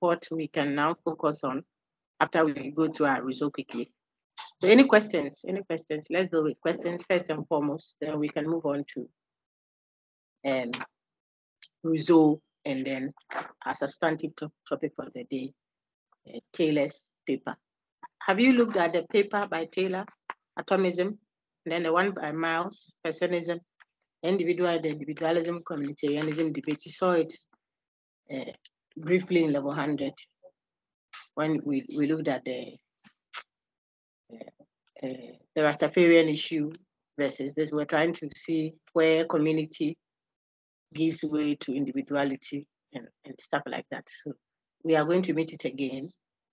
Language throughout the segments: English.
what we can now focus on after we go through our Rousseau quickly. So any questions? Any questions? Let's deal with questions first and foremost, then we can move on to Rousseau, and then our substantive topic for the day, Taylor's paper. Have you looked at the paper by Taylor, Atomism, and then the one by Miles, Personism, Individual, the Individualism, Communitarianism debate? You saw it briefly in level 100 when we looked at the Rastafarian issue versus this. We're trying to see where community gives way to individuality and stuff like that. So we are going to meet it again,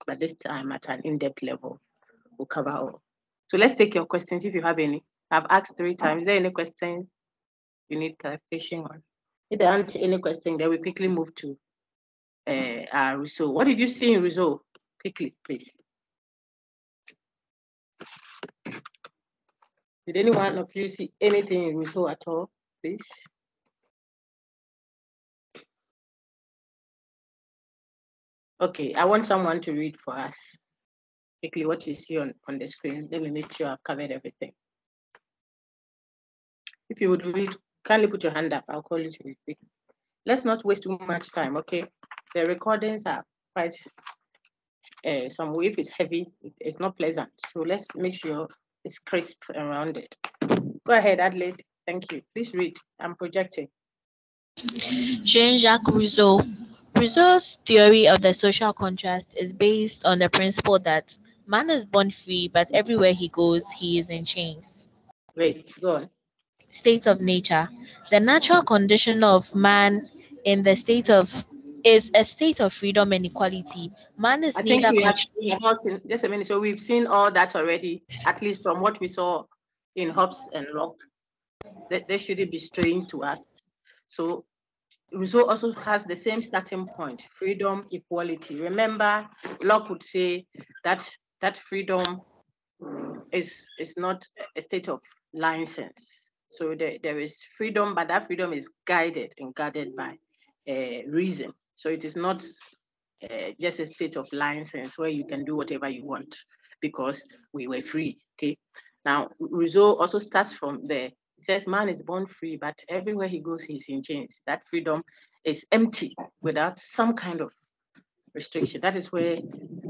but this time at an in-depth level. We'll cover all. So let's take your questions if you have any. I've asked 3 times. Is there any question you need clarification on? If there aren't any question, then we quickly move to Rousseau. What did you see in Rousseau? Quickly, please. Did anyone of you see anything in Rousseau at all, please? Okay, I want someone to read for us quickly what you see on the screen. Let me make sure I've covered everything. If you would read, kindly put your hand up. I'll call you to read quickly. Let's not waste too much time, okay? The recordings are quite, some wave is heavy. It's not pleasant. So let's make sure it's crisp around it. Go ahead, Adelaide. Thank you. Please read. I'm projecting. Jean-Jacques Rousseau. Rousseau's theory of the social contrast is based on the principle that man is born free, but everywhere he goes, he is in chains. Great, go on. State of nature. The natural condition of man in the state of is a state of freedom and equality. Man is I think neither we have seen, just a minute. So we've seen all that already, at least from what we saw in Hobbes and Locke. They shouldn't be strange to us. So Rousseau also has the same starting point: freedom, equality. Remember, Locke would say that freedom is not a state of license. So there is freedom, but that freedom is guided and guarded by reason. So it is not just a state of license where you can do whatever you want because we were free. Okay. Now Rousseau also starts from there. He says man is born free, but everywhere he goes, he's in chains. That freedom is empty without some kind of restriction. That is where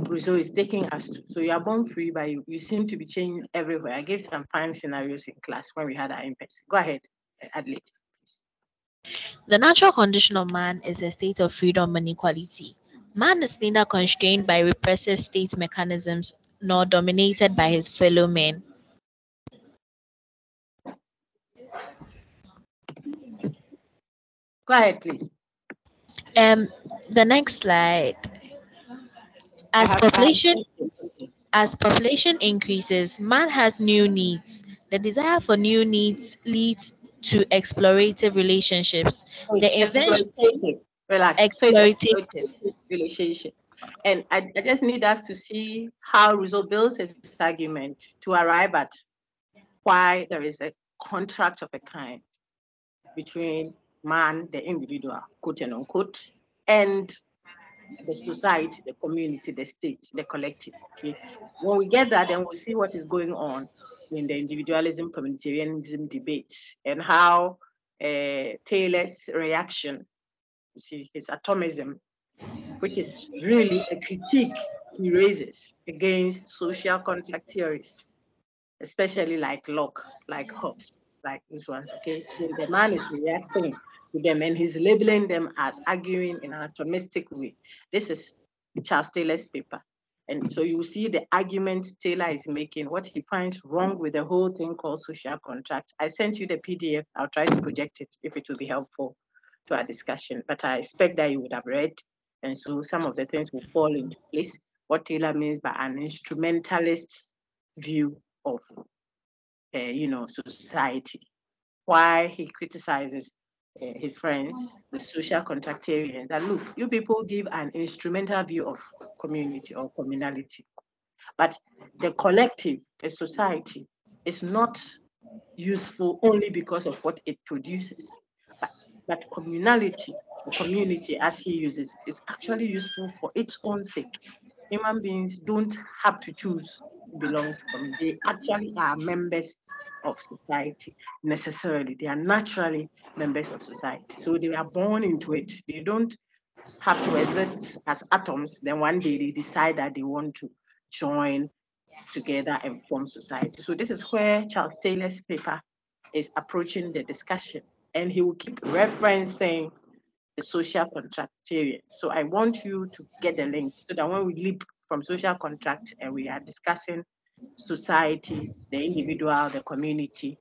Rousseau is taking us to. So you are born free, but you seem to be chained everywhere. I gave some fine scenarios in class when we had our in-person. Go ahead, Adelaide. The natural condition of man is a state of freedom and equality. Man is neither constrained by repressive state mechanisms nor dominated by his fellow men. Go ahead, please. The next slide. As population increases, man has new needs. The desire for new needs leads to explorative relationships. Exploitative relationship. And I just need us to see how Rousseau builds his argument to arrive at why there is a contract of a kind between man, the individual, quote and unquote, and the society, the community, the state, the collective. Okay. When we get that, then we'll see what is going on in the individualism, communitarianism debate and how Taylor's reaction, you see, his atomism, which is really a critique he raises against social contract theories, especially like Locke, like Hobbes, like these ones. Okay, so the man is reacting to them and he's labeling them as arguing in an atomistic way. This is Charles Taylor's paper. And so you see the argument Taylor is making, what he finds wrong with the whole thing called social contract. I sent you the PDF. I'll try to project it if it will be helpful to our discussion, but I expect that you would have read. And so some of the things will fall into place. What Taylor means by an instrumentalist view of society, why he criticizes his friends, the social contractarians, that look, you people give an instrumental view of community or communality, but the collective, the society, is not useful only because of what it produces, but communality or community, as he uses, is actually useful for its own sake. Human beings don't have to choose to belong to community. They actually are members of society necessarily. They are naturally members of society. So they are born into it. They don't have to exist as atoms. Then one day they decide that they want to join together and form society. So this is where Charles Taylor's paper is approaching the discussion. And he will keep referencing the social contractarian. So I want you to get the link so that when we leap from social contract and we are discussing society, the individual, the community,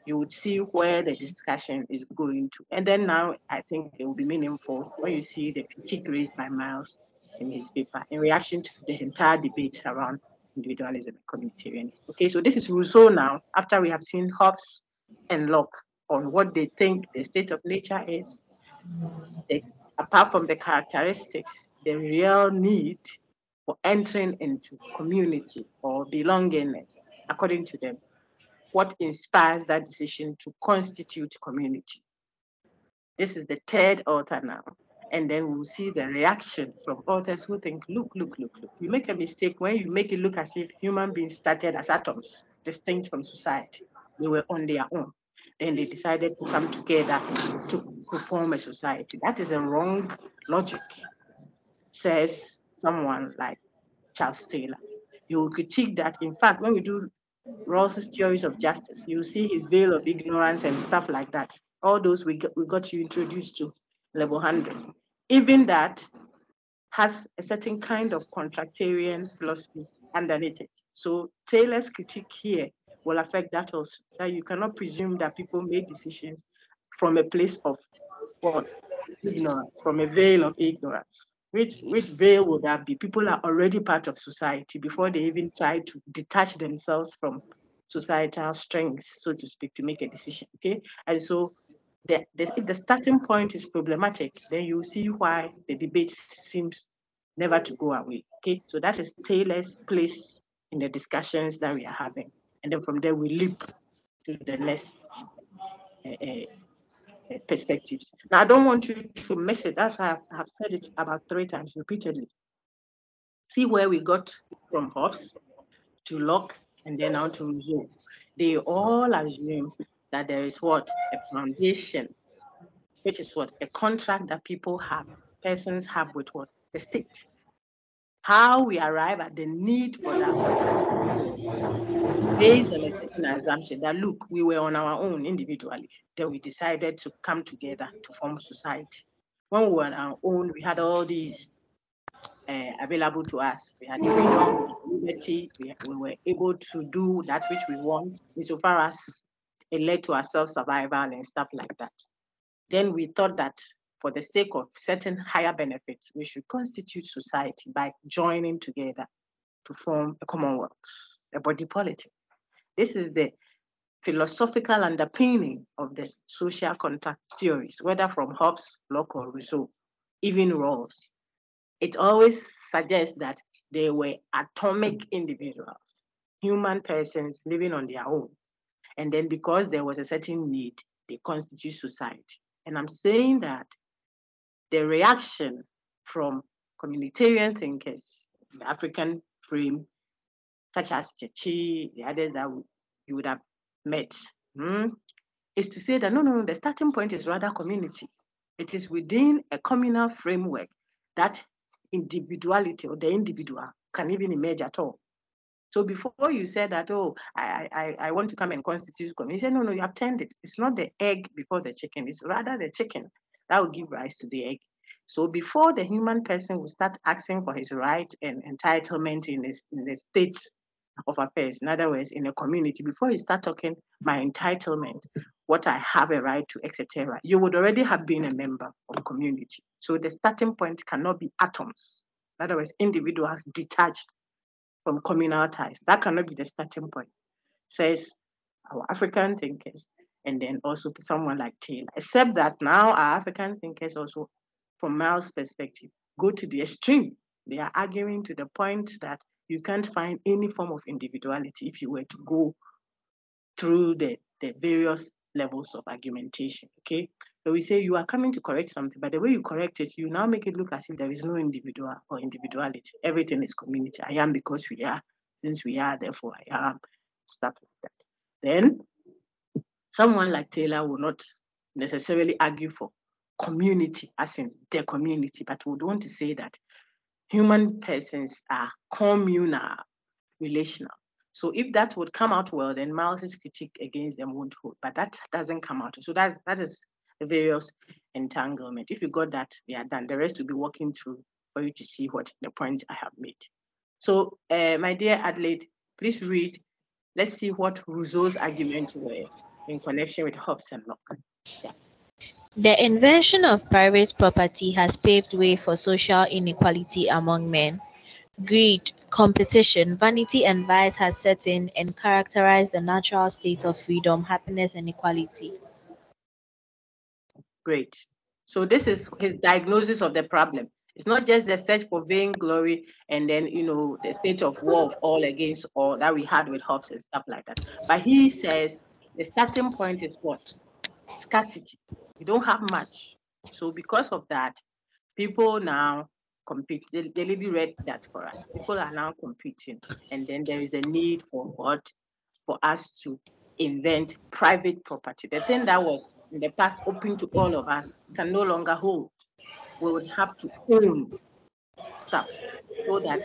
you would see where the discussion is going to. And then now I think it will be meaningful when you see the critique raised by Miles in his paper in reaction to the entire debate around individualism and communitarianism. Okay, so this is Rousseau now, after we have seen Hobbes and Locke on what they think the state of nature is, the, apart from the characteristics, the real need for entering into community or belongingness, according to them, what inspires that decision to constitute community. This is the third author now. And then we'll see the reaction from authors who think, look. You make a mistake when you make it look as if human beings started as atoms, distinct from society. They were on their own. Then they decided to come together to form a society. That is a wrong logic, says someone like Charles Taylor. He will critique that. In fact, when we do Rawls's theories of justice, you see his veil of ignorance and stuff like that. All those we got you introduced to level 100. Even that has a certain kind of contractarian philosophy underneath it. So Taylor's critique here will affect that also, that you cannot presume that people make decisions from a place of what? Ignorance, from a veil of ignorance. Which veil would that be? People are already part of society before they even try to detach themselves from societal strings, so to speak, to make a decision. Okay. And so if the starting point is problematic, then you see why the debate seems never to go away. Okay. So that is Taylor's place in the discussions that we are having. And then from there we leap to the next perspectives. Now, I don't want you to miss it. That's why I have said it about 3 times repeatedly. See where we got from Hobbes to Locke and then now to Rousseau. They all assume that there is what? A foundation, which is what? A contract that people have, persons have with what? The state. How we arrive at the need for that based on a certain assumption that, look, we were on our own individually. Then we decided to come together to form society. When we were on our own, we had all these available to us. We had freedom, liberty. We were able to do that which we want, insofar as it led to our self-survival and stuff like that. Then we thought that for the sake of certain higher benefits, we should constitute society by joining together to form a commonwealth, a body politic. This is the philosophical underpinning of the social contract theories, whether from Hobbes, Locke, or Rousseau, even Rawls. It always suggests that they were atomic individuals, human persons living on their own. And then because there was a certain need, they constitute society. And I'm saying that the reaction from communitarian thinkers, the African frame, such as Chechi, the others that you would have met, is to say that no, the starting point is rather community. It is within a communal framework that individuality or the individual can even emerge at all. So before you said that, oh, I want to come and constitute community, you said, no, you have turned it. It's not the egg before the chicken. It's rather the chicken that will give rise to the egg. So before the human person will start asking for his right and entitlement in the state of affairs, in other words, in a community, before you start talking my entitlement, what I have a right to, etc., you would already have been a member of the community. So the starting point cannot be atoms. In other words, individuals detached from communal ties. That cannot be the starting point, says our African thinkers, and then also someone like Taylor. Except that now our African thinkers also, from Miles' perspective, go to the extreme. They are arguing to the point that you can't find any form of individuality if you were to go through the various levels of argumentation. Okay, So we say you are coming to correct something, but the way you correct it, you now make it look as if there is no individual or individuality. Everything is community. I am because we are, since we are, therefore I am, stuff like that. Then someone like Taylor will not necessarily argue for community, as in the community, but would want to say that human persons are communal, relational. So if that would come out well, then Miles's critique against them won't hold. But that doesn't come out. So that is the various entanglement. If you got that, we are done. The rest will be walking through for you to see what the point I have made. So, my dear Adelaide, please read. Let's see what Rousseau's arguments were in connection with Hobbes and Locke. Yeah. The invention of private property has paved way for social inequality among men. Greed, competition, vanity, and vice has set in and characterized the natural state of freedom, happiness, and equality. Great. So this is his diagnosis of the problem. It's not just the search for vainglory and then, the state of war of all against all that we had with Hobbes and stuff like that. But he says the starting point is what? Scarcity. We don't have much. So because of that, people now compete. The lady read that for us. People are now competing. And then there is a need for what? For us to invent private property. The thing that was in the past open to all of us can no longer hold. We would have to own stuff so that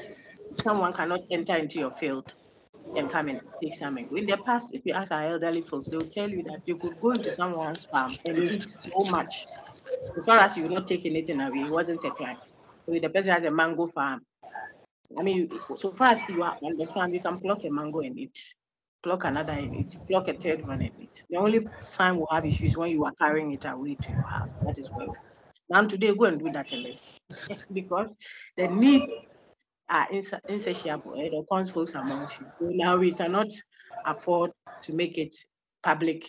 someone cannot enter into your field and come and take something. In the past, if you ask our elderly folks, they will tell you that you could go into someone's farm and eat so much. As far as you will not take anything away, it wasn't a crime. So if the person has a mango farm, I mean, so far as you are on the farm, you can pluck a mango and eat, pluck another and eat, pluck a third one and eat. The only time we'll have issues when you are carrying it away to your house. That is where. Now today, go and do that alone. Because the needs are insatiable. The folks amongst you. So now we cannot afford to make it public,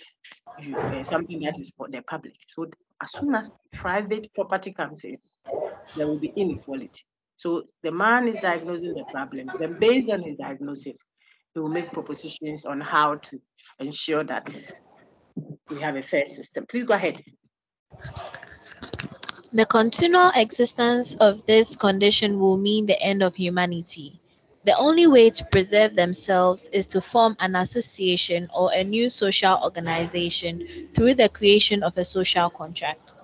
something that is for the public. So as soon as private property comes in, there will be inequality. So the man is diagnosing the problem. Then based on his diagnosis, he will make propositions on how to ensure that we have a fair system. Please go ahead. The continual existence of this condition will mean the end of humanity. The only way to preserve themselves is to form an association or a new social organization through the creation of a social contract.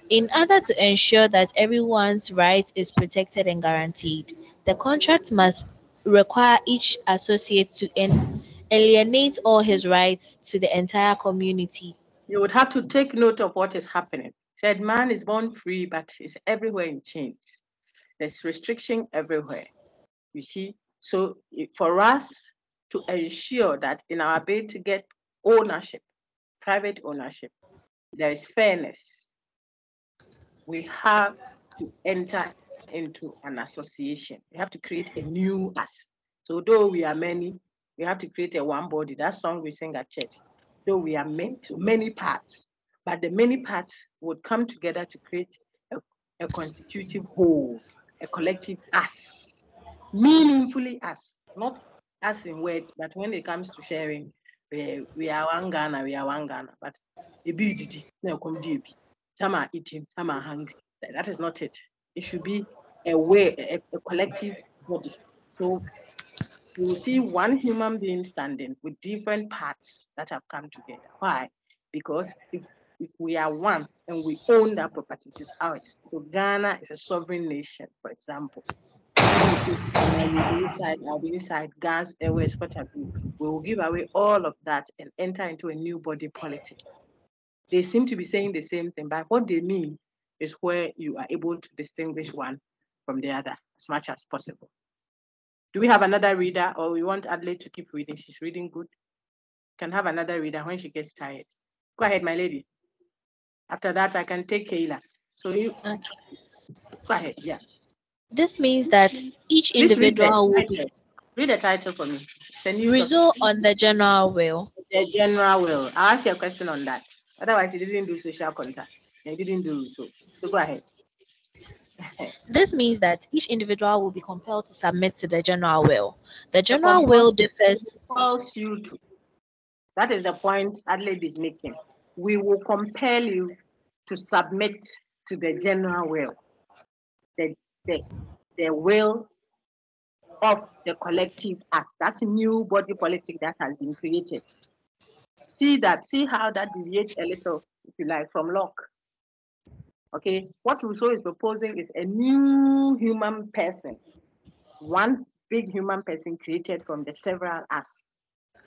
In order to ensure that everyone's right is protected and guaranteed, the contract must require each associate to alienate all his rights to the entire community. You would have to take note of what is happening. Said man is born free, but is everywhere in chains. There's restriction everywhere. You see, so for us to ensure that in our bid to get ownership, private ownership, there is fairness, we have to enter into an association. We have to create a new us. So though we are many, we have to create a one body. That song we sing at church. Though we are many parts, but the many parts would come together to create a constitutive whole, a collective us, meaningfully us, not us in word, but when it comes to sharing, we are one Ghana, we are one Ghana, but some are eating, some are hungry. That is not it. It should be a collective body. So you will see one human being standing with different parts that have come together. Why? Because if we are one and we own that property, it is ours. So Ghana is a sovereign nation, for example. When you say Ghana, you'll be inside, I'll be inside, gas, airways, what have you. We will give away all of that and enter into a new body politic. They seem to be saying the same thing, but what they mean is where you are able to distinguish one from the other as much as possible. Do we have another reader, or we want Adelaide to keep reading? She's reading good. Can have another reader when she gets tired. Go ahead, my lady. After that, I can take Kayla. So you Okay. go ahead, yeah. This means that each Please individual will be read the title for me. Rousseau on the general will. The general will. I'll ask you a question on that. Otherwise, he didn't do social contact. He didn't do so. So go ahead. This means that each individual will be compelled to submit to the general will. The general will differs. Compels you to. That is the point Adelaide is making. We will compel you to submit to the general will, the, the will of the collective as that new body politic that has been created. See how that deviates a little, if you like, from Locke. Okay, what Rousseau is proposing is a new human person, one big human person created from the several us.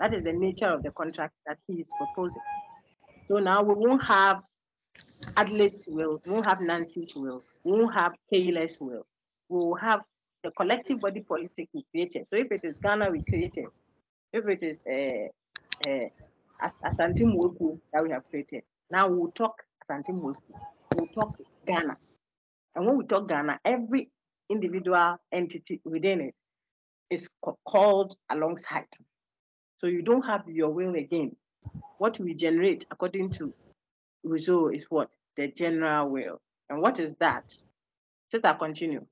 That is the nature of the contract that he is proposing. So now we won't have Adelaide's will, we won't have Nancy's will, we won't have Taylor's will. We will have the collective body politic we created. So if it is Ghana we created, if it is Asante Mwoku that we have created, now we'll talk Asante Mwoku, we'll talk Ghana. And when we talk Ghana, every individual entity within it is called alongside. So you don't have your will again. What we generate, according to Rousseau, is what? The general will. And what is that? Sister, continue.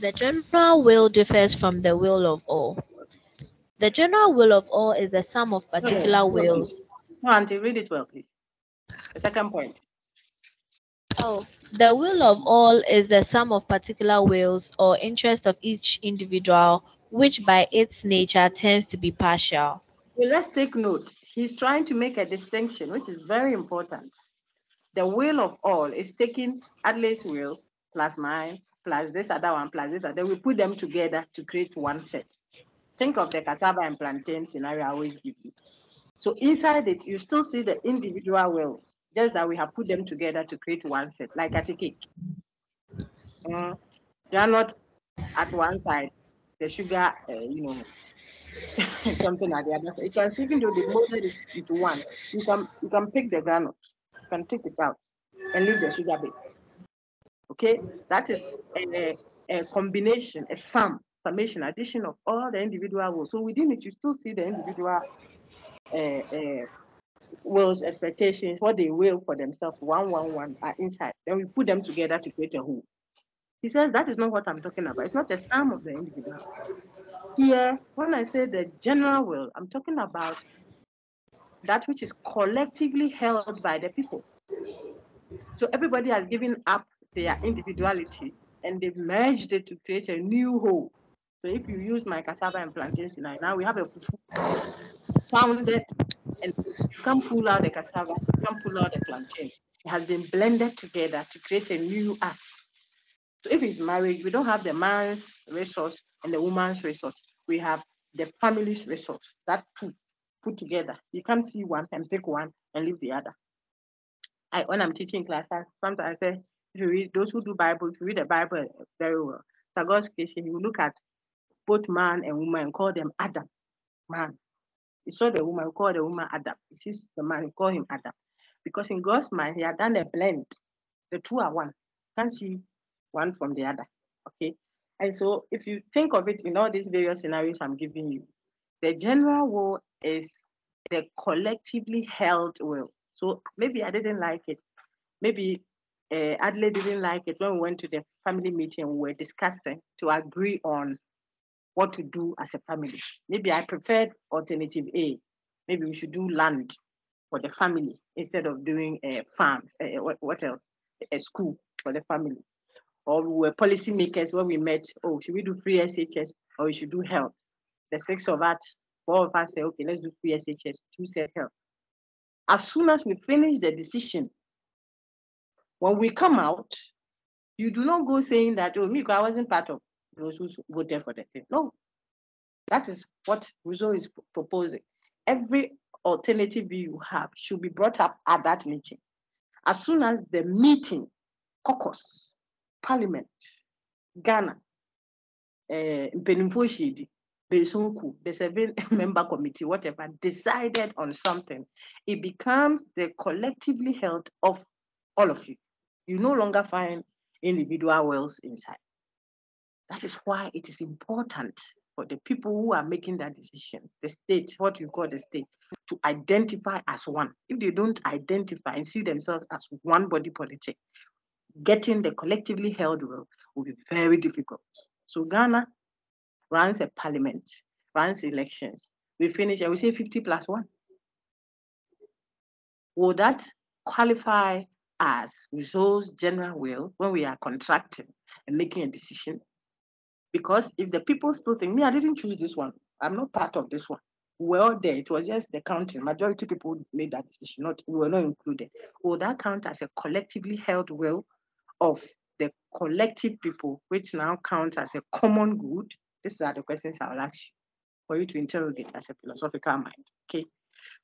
The general will differs from the will of all. The general will of all is the sum of particular wills. No, Auntie, read it well, please. The second point. Oh, the will of all is the sum of particular wills or interest of each individual, which by its nature tends to be partial. Well, let's take note. He's trying to make a distinction, which is very important. The will of all is taking Adelaide's will plus mine, plus this other one, plus this other. We put them together to create one set. Think of the cassava and plantain scenario I always give you. So inside it, you still see the individual wills, just that we have put them together to create one set, like at a cake. They are not at one side, the sugar, something at the other side. You can see, even though they molded it into one, you can pick the granules, you can take it out and leave the sugar bit. Okay, that is a combination, a summation, addition of all the individual wills. So within it, you still see the individual wills, expectations, what they will for themselves, one are inside. Then we put them together to create a whole. He says that is not what I'm talking about. It's not the sum of the individual. Here, when I say the general will, I'm talking about that which is collectively held by the people. So everybody has given up their individuality and they've merged it to create a new whole. So if you use my cassava and plantain tonight, now we have a founded, and you can't pull out the cassava, you can't pull out the plantain. It has been blended together to create a new us. So if it's marriage, we don't have the man's resource and the woman's resource. We have the family's resource. That two put together. You can't see one and pick one and leave the other. When I'm teaching class, sometimes I say, if you read, those who do Bible, if you read the Bible very well, so God's creation, you look at both man and woman and call them Adam, man. You saw the woman, call the woman Adam. He sees the man, call him Adam. Because in God's mind, he had done a blend. The two are one. You can't see one from the other. Okay. And so if you think of it in all these various scenarios I'm giving you, the general will is the collectively held will. So maybe I didn't like it. Maybe Adelaide didn't like it when we went to the family meeting. We were discussing to agree on what to do as a family. Maybe I preferred alternative A. Maybe we should do land for the family instead of doing farms. What else? A school for the family. Or we were policymakers when we met. Oh, should we do free SHS or we should do health? The six of us, four of us say, okay, let's do free SHS. Two said health. As soon as we finish the decision, when we come out, you do not go saying that, oh, Miko, I wasn't part of those who voted for the thing. No, that is what Rousseau is proposing. Every alternative view you have should be brought up at that meeting. As soon as the meeting, caucus, parliament, Ghana, the 7-member committee, whatever, decided on something, it becomes the collectively held of all of you. You no longer find individual wills inside. That is why it is important for the people who are making that decision, the state, what you call the state, to identify as one. If they don't identify and see themselves as one body politic, getting the collectively held will be very difficult. So Ghana runs a parliament, runs elections. We finish and we say 50+1. Will that qualify as Rousseau's general will when we are contracting and making a decision. Because if the people still think, me, I didn't choose this one, I'm not part of this one. We were all there. It was just the counting. Majority people made that decision. We were not included. Will that count as a collectively held will of the collective people, which now counts as a common good? These are the questions I will ask you for you to interrogate as a philosophical mind. Okay.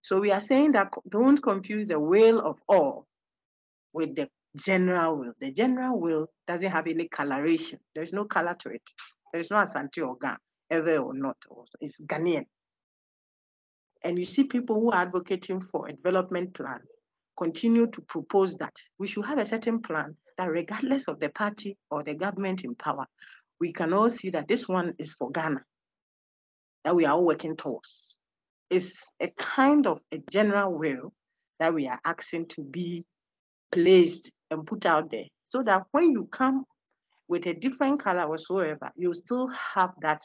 So we are saying that don't confuse the will of all with the general will. The general will doesn't have any coloration. There's no color to it. There's no Asante or Ga, ever or not. It's Ghanaian. And you see people who are advocating for a development plan continue to propose that we should have a certain plan that regardless of the party or the government in power, we can all see that this one is for Ghana, that we are all working towards. It's a kind of a general will that we are asking to be placed and put out there so that when you come with a different color whatsoever, you still have that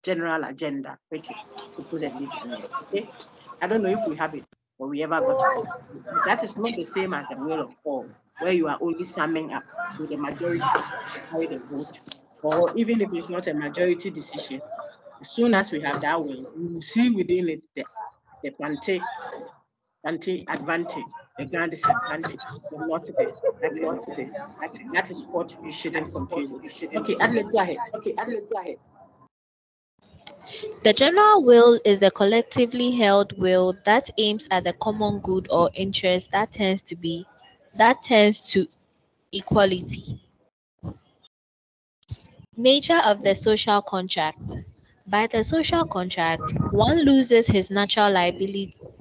general agenda, which is supposedly Ghanaian. Okay? I don't know if we have it or we ever got it. But that is not the same as the will of all, where you are only summing up with the majority to carry the vote. Or even if it's not a majority decision, as soon as we have that will, we will see within it the anti-advantage, the grand disadvantage, the multiple. That is what you shouldn't confuse. Okay, Adelaide, go ahead. The general will is a collectively held will that aims at the common good or interest that tends to equality. Nature of the social contract. By the social contract, one loses his natural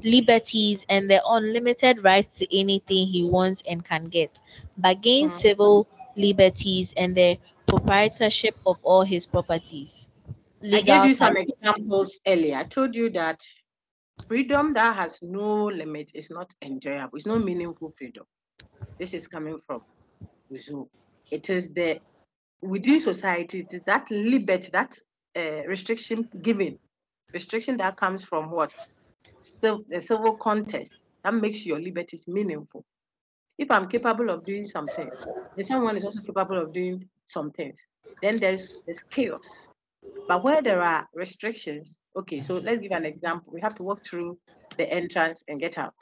liberties and the unlimited rights to anything he wants and can get, but gains civil liberties and the proprietorship of all his properties. I gave Legal you some title. examples earlier. I told you that freedom that has no limit is not enjoyable. It's not meaningful freedom. This is coming from Rousseau. It is within society, it is that liberty, that restriction that comes from what? Still, the civil contest that makes your liberties meaningful. If I'm capable of doing some things, then someone is also capable of doing some things. Then there's chaos. But where there are restrictions, okay, so let's give an example. We have to walk through the entrance and get out.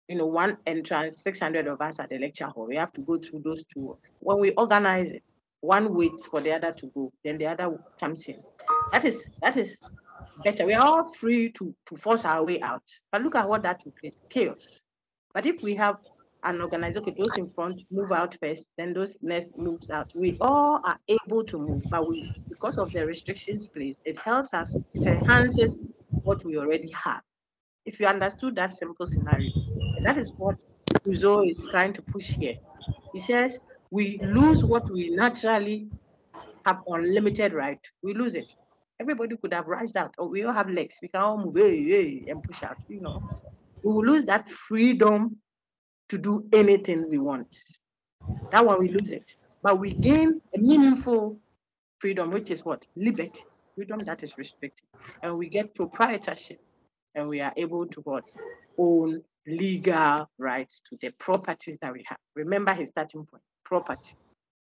One entrance, 600 of us at the lecture hall. We have to go through those two. When we organize it, one waits for the other to go, then the other comes in. That is better. We are all free to force our way out. But look at what that will create, chaos. But if we have an organizer, okay, those in front move out first, then those next moves out. We all are able to move, but because of the restrictions placed, it helps us, it enhances what we already have. If you understood that simple scenario, and that is what Rousseau is trying to push here. He says we lose what we naturally have unlimited right. We lose it. Everybody could have rushed out, or we all have legs. We can all move and push out. We will lose that freedom to do anything we want. That one we lose it. But we gain a meaningful freedom, which is what? Liberty. Freedom that is restricted. And we get proprietorship. And we are able to what? Own legal rights to the properties that we have. Remember his starting point, property.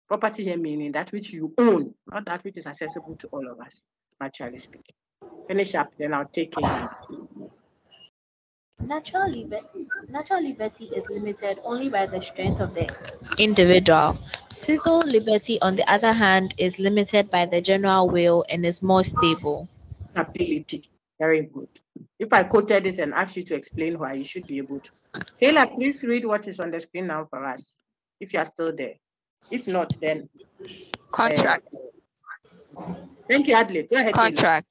Property here meaning that which you own, not that which is accessible to all of us, naturally speaking. Finish up, then I'll take it now. Natural liberty is limited only by the strength of the individual. Civil liberty, on the other hand, is limited by the general will and is more stable. Ability. Very good. If I quoted this and asked you to explain why, you should be able to. Taylor, please read what is on the screen now for us, if you are still there. If not, then... Contract. Thank you, Adley. Go ahead, Contract.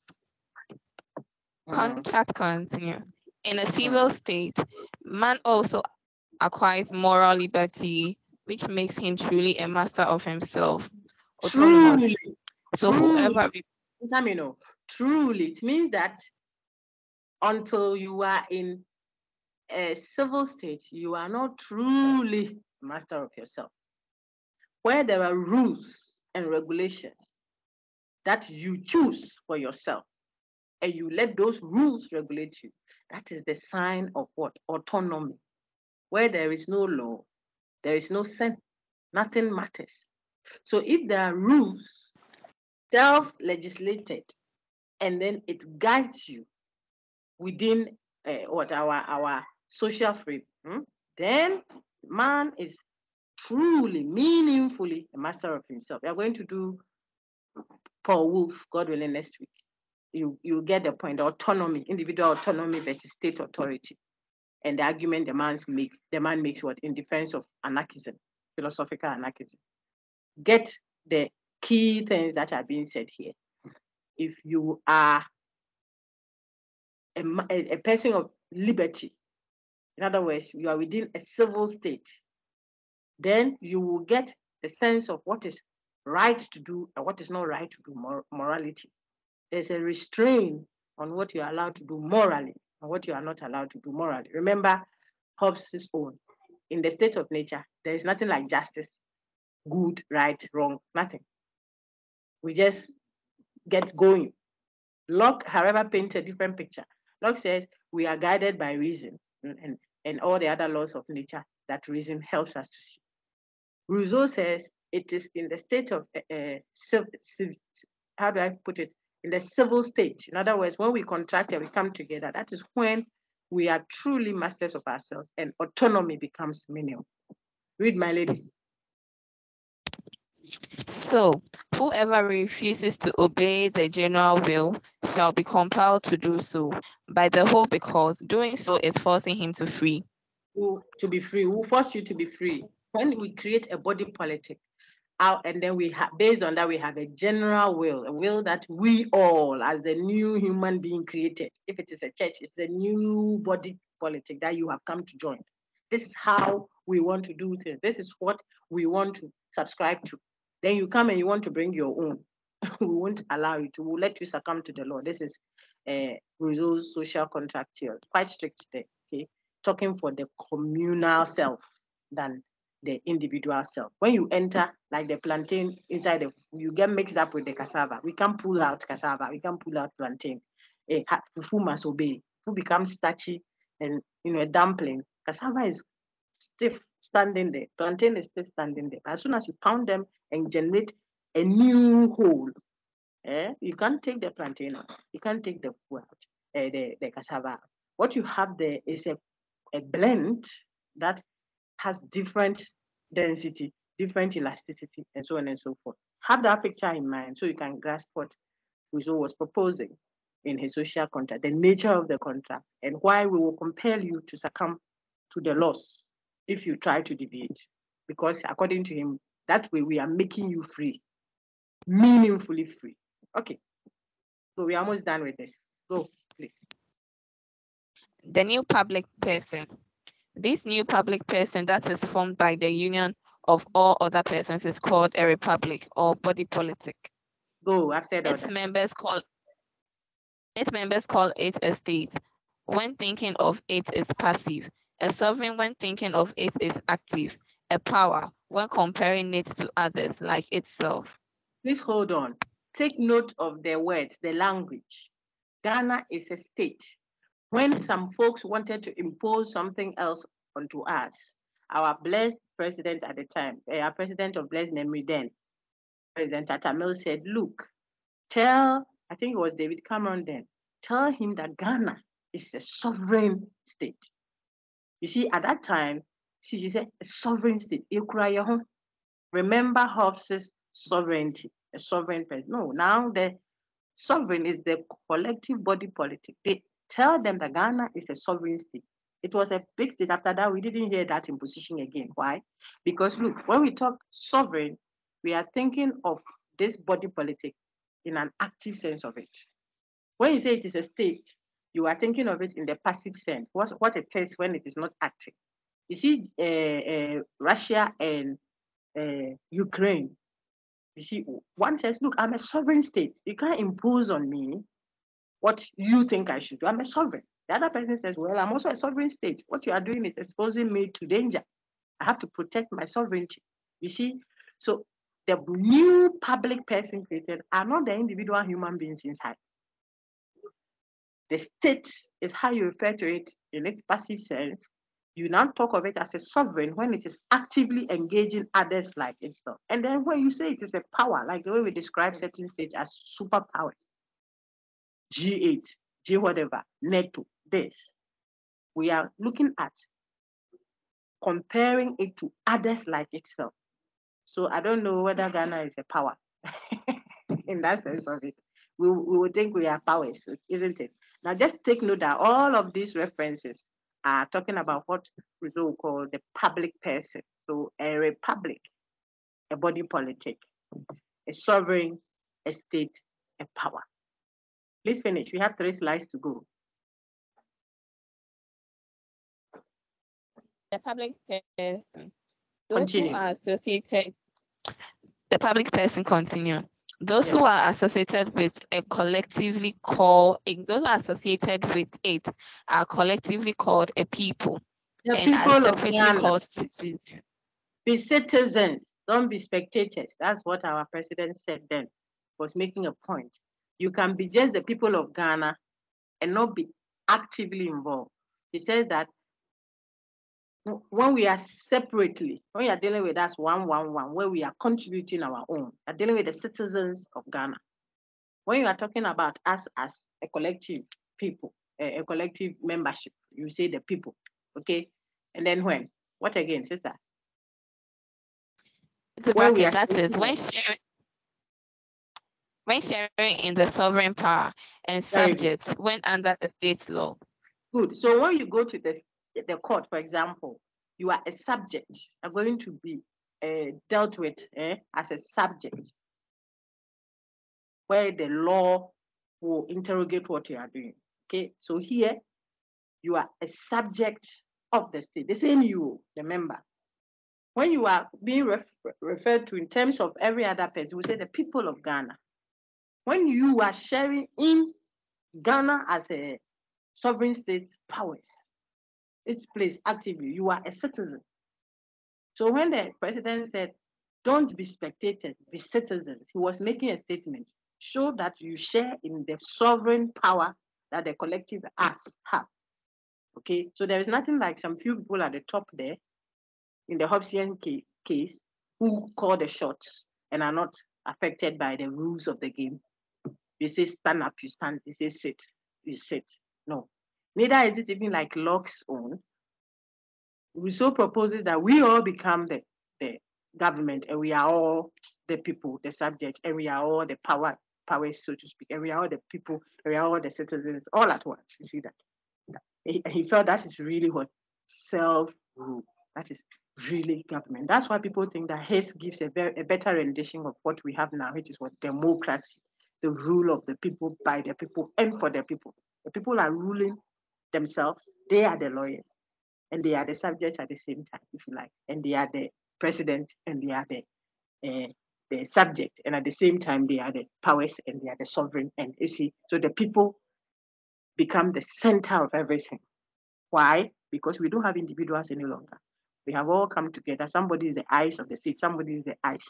Taylor. Contract continues. In a civil state, man also acquires moral liberty, which makes him truly a master of himself. Autonomous. Truly. So whoever... Truly, it means that until you are in a civil state, you are not truly master of yourself. Where there are rules and regulations that you choose for yourself, and you let those rules regulate you, that is the sign of what? Autonomy. Where there is no law, there is no sin. Nothing matters. So if there are rules, self-legislated, and then it guides you within our social frame, then man is truly, meaningfully a master of himself. We are going to do Paul Wolf, God willing, next week. You get the point. Autonomy, individual autonomy versus state authority, and the argument the man makes what in defense of anarchism, philosophical anarchism. Get the key things that are being said here. If you are a person of liberty, in other words, you are within a civil state, then you will get the sense of what is right to do and what is not right to do, morality. There's a restraint on what you are allowed to do morally and what you are not allowed to do morally. Remember Hobbes' own. In the state of nature, there is nothing like justice, good, right, wrong, nothing. We just get going. Locke, however, paints a different picture. Locke says we are guided by reason and all the other laws of nature that reason helps us to see. Rousseau says it is in the state of, how do I put it? In the civil state. In other words, when we contract and we come together, that is when we are truly masters of ourselves and autonomy becomes minimal. Read, my lady. So, whoever refuses to obey the general will shall be compelled to do so by the whole, because doing so is forcing him to free. To be free. We'll force you to be free. When we create a body politic, and then we have, based on that, we have a general will, a will that we all, as the new human being created, if it is a church, it's a new body politic that you have come to join. This is how we want to do things. This is what we want to subscribe to. Then you come and you want to bring your own. We won't allow you to. We'll let you succumb to the law. This is Rousseau's social contract here. Quite strict there, okay? Talking for the communal self than the individual self. When you enter, like the plantain inside, you get mixed up with the cassava. We can't pull out cassava. We can't pull out plantain. Fufu must obey. Fufu becomes starchy, and a dumpling. Cassava is stiff standing there. Plantain is still standing there. As soon as you pound them and generate a new whole, you can't take the plantain out. You can't take the fufu out, the cassava. What you have there is a blend that has different density, different elasticity, and so on and so forth. Have that picture in mind so you can grasp what Rousseau was proposing in his social contract, the nature of the contract, and why we will compel you to succumb to the laws if you try to deviate. Because according to him, that way we are making you free, meaningfully free. Okay, so we're almost done with this. Go, please. The new public person. This new public person that is formed by the union of all other persons is called a republic or body politic. Go, I've said its members call it a state. When thinking of it is passive. A sovereign when thinking of it is active. A power when comparing it to others like itself. Please hold on. Take note of the words, the language. Ghana is a state. When some folks wanted to impose something else onto us, our blessed president at the time, our president of blessed memory then, President Atamil said, look, I think it was David Cameron then, tell him that Ghana is a sovereign state. You see, at that time, she said, a sovereign state. Remember Hobbes' sovereignty, a sovereign person. No, now the sovereign is the collective body politic. They tell them that Ghana is a sovereign state. It was a big state. After that, we didn't hear that imposition again. Why? Because look, when we talk sovereign, we are thinking of this body politic in an active sense of it. When you say it is a state, you are thinking of it in the passive sense, what it is when it is not active. You see, Russia and Ukraine, you see, one says, look, I'm a sovereign state. You can't impose on me what you think I should do. I'm a sovereign. The other person says, well, I'm also a sovereign state. What you are doing is exposing me to danger. I have to protect my sovereignty. You see, so the new public person created are not the individual human beings inside. The state is how you refer to it in its passive sense. You now talk of it as a sovereign when it is actively engaging others like itself. And then when you say it is a power, like the way we describe certain states as superpowers, G8, G whatever, NATO, this, we are looking at comparing it to others like itself. So I don't know whether Ghana is a power in that sense of it. We would think we are powers, isn't it? Now just take note that all of these references are talking about what Rousseau called the public person. So a republic, a body politic, a sovereign, a state, a power. Please finish. We have 3 slides to go. The public person. Those Continue. who are associated, the public person continue. Those Yes. who are associated with a collectively called, those who are associated with it are collectively called a people. The and people are of separately Ghana. called citizens. Be citizens, don't be spectators. That's what our president said then. Was making a point. You can be just the people of Ghana and not be actively involved. He says that when we are separately, when we are dealing with us one, where we are contributing our own, are dealing with the citizens of Ghana. When you are talking about us as a collective people, a collective membership, you say the people, okay? And then when? What again, sister? It's a bracket, that is when sharing in the sovereign power and subjects when under the state's law. Good. So when you go to the court, for example, you are a subject, are going to be dealt with as a subject, where the law will interrogate what you are doing. Okay, so here you are a subject of the state. The same you, the member. When you are being referred to in terms of every other person, we say the people of Ghana. When you are sharing in Ghana as a sovereign state's powers, its place actively, you are a citizen. So when the president said, don't be spectators, be citizens, he was making a statement. Show that you share in the sovereign power that the collective acts have. Okay, so there is nothing like some few people at the top there in the Hobbesian case who call the shots and are not affected by the rules of the game. You say stand up, you stand. You say sit, you sit. No. Neither is it even like Locke's own. Rousseau proposes that we all become the government and we are all the people, the subject, and we are all the powers, so to speak, and we are all the people, and we are all the citizens, all at once. You see that? He felt that is really what self-rule. That is really government. That's why people think that Hayes gives a better rendition of what we have now, which is what democracy, the rule of the people, by the people, and for the people. The people are ruling themselves. They are the lawyers, and they are the subjects at the same time, if you like. And they are the president, and they are the subject, and at the same time, they are the powers, and they are the sovereign. And you see, so the people become the center of everything. Why? Because we don't have individuals any longer. We have all come together. Somebody is the eyes of the state, somebody is the eyes,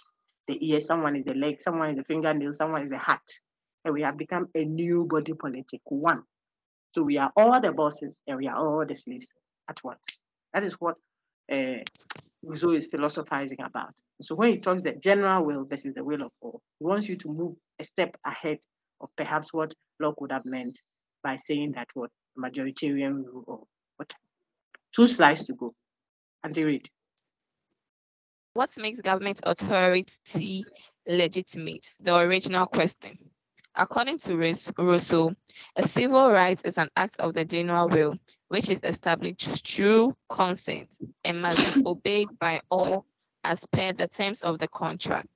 the ears, someone is the leg, someone is the fingernail, someone is the heart. And we have become a new body politic, one. So we are all the bosses and we are all the slaves at once. That is what Rousseau is philosophizing about. So when he talks the general will versus the will of all, he wants you to move a step ahead of perhaps what Locke would have meant by saying that what majoritarian rule or what. 2 slides to go. Auntie Reid. What makes government authority legitimate? The original question. According to Rousseau, a civil right is an act of the general will, which is established through consent and must be obeyed by all as per the terms of the contract.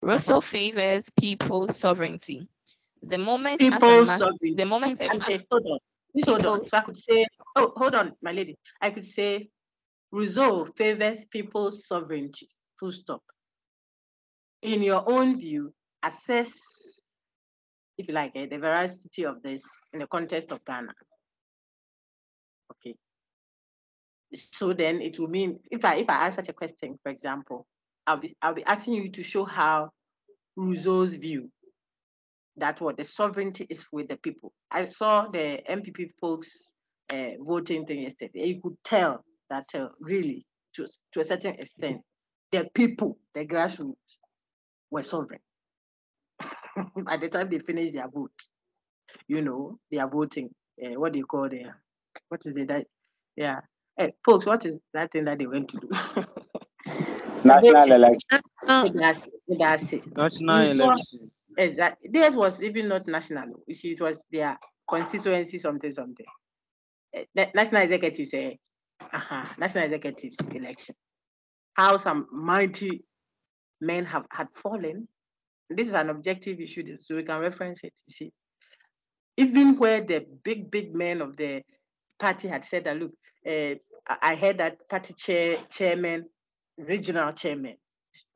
Rousseau favors people's sovereignty. The moment people's sovereignty. The moment hold on. Please hold on. So I could say, oh, hold on, my lady. I could say Rousseau favors people's sovereignty. Full stop. In your own view, assess, if you like, the veracity of this in the context of Ghana. Okay. So then it will mean if I ask such a question, for example, I'll be asking you to show how Rousseau's view that what the sovereignty is with the people. I saw the MPP folks voting thing yesterday. You could tell that really, to a certain extent, the people, the grassroots, were sovereign. By the time they finished their vote, they are voting. What do you call their? What is it that? Yeah. Hey, folks, what is that thing that they went to do? National election. That's it. National election. Exactly. Theirs was even not national. You see, it was their constituency, something. National executives, national executives election. How some mighty men had fallen. This is an objective issue, so we can reference it. You see, even where the big men of the party had said that, look, I heard that party chairman, regional chairman,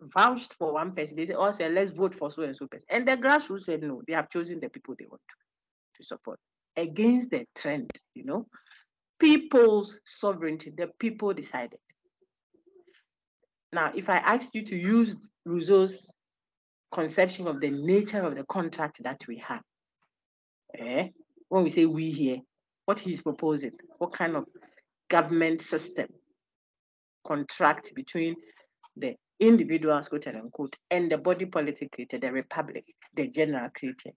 vouched for one person. They said, "Oh, say, let's vote for so and so person." And the grassroots said no. They have chosen the people they want to support against the trend. People's sovereignty. The people decided. Now, if I asked you to use Rousseau's conception of the nature of the contract that we have, when we say we here, what he's proposing, what kind of government system contract between the individuals, quote unquote, and the body politic created, the republic, the general created.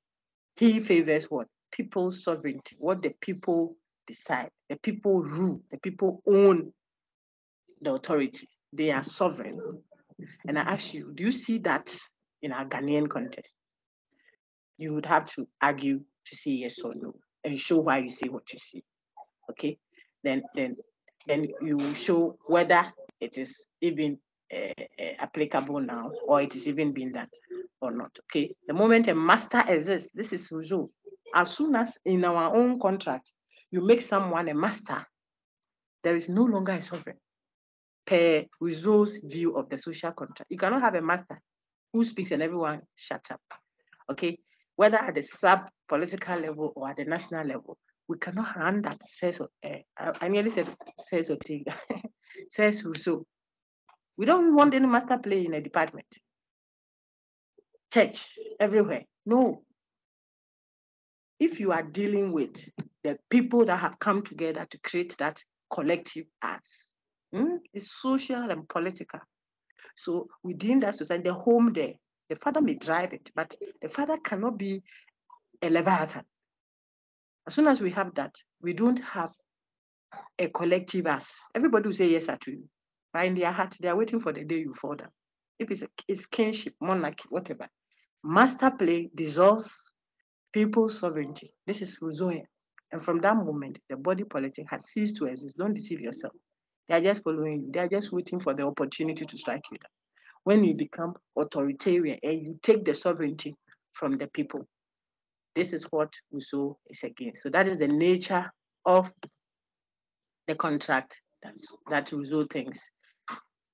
He favors what? People's sovereignty, what the people decide. The people rule, the people own the authority. They are sovereign. And I ask you, do you see that in our Ghanaian context? You would have to argue to say yes or no and show why you say what you see. Okay? Then you show whether it is even applicable now or it is even being done or not. Okay? The moment a master exists, this is Rousseau. As soon as in our own contract, you make someone a master, there is no longer a sovereign. Per Rousseau's view of the social contract, you cannot have a master who speaks and everyone shuts up. Okay, whether at the sub-political level or at the national level, we cannot run that. I nearly said says Ortega, says Rousseau. We don't want any master play in a department, church, everywhere. No. If you are dealing with the people that have come together to create that collective arts, it's social and political. So within that society, the home there, the father may drive it, but the father cannot be a leviathan. As soon as we have that, we don't have a collective us. Everybody will say yes to you. But in their heart, they are waiting for the day you fall down. If it's kinship, monarchy, whatever. Master play dissolves people's sovereignty. This is Rousseau. And from that moment, the body politic has ceased to exist. Don't deceive yourself. They are just following you. They are just waiting for the opportunity to strike you down. When you become authoritarian and you take the sovereignty from the people, this is what Rousseau is against. So that is the nature of the contract that Rousseau thinks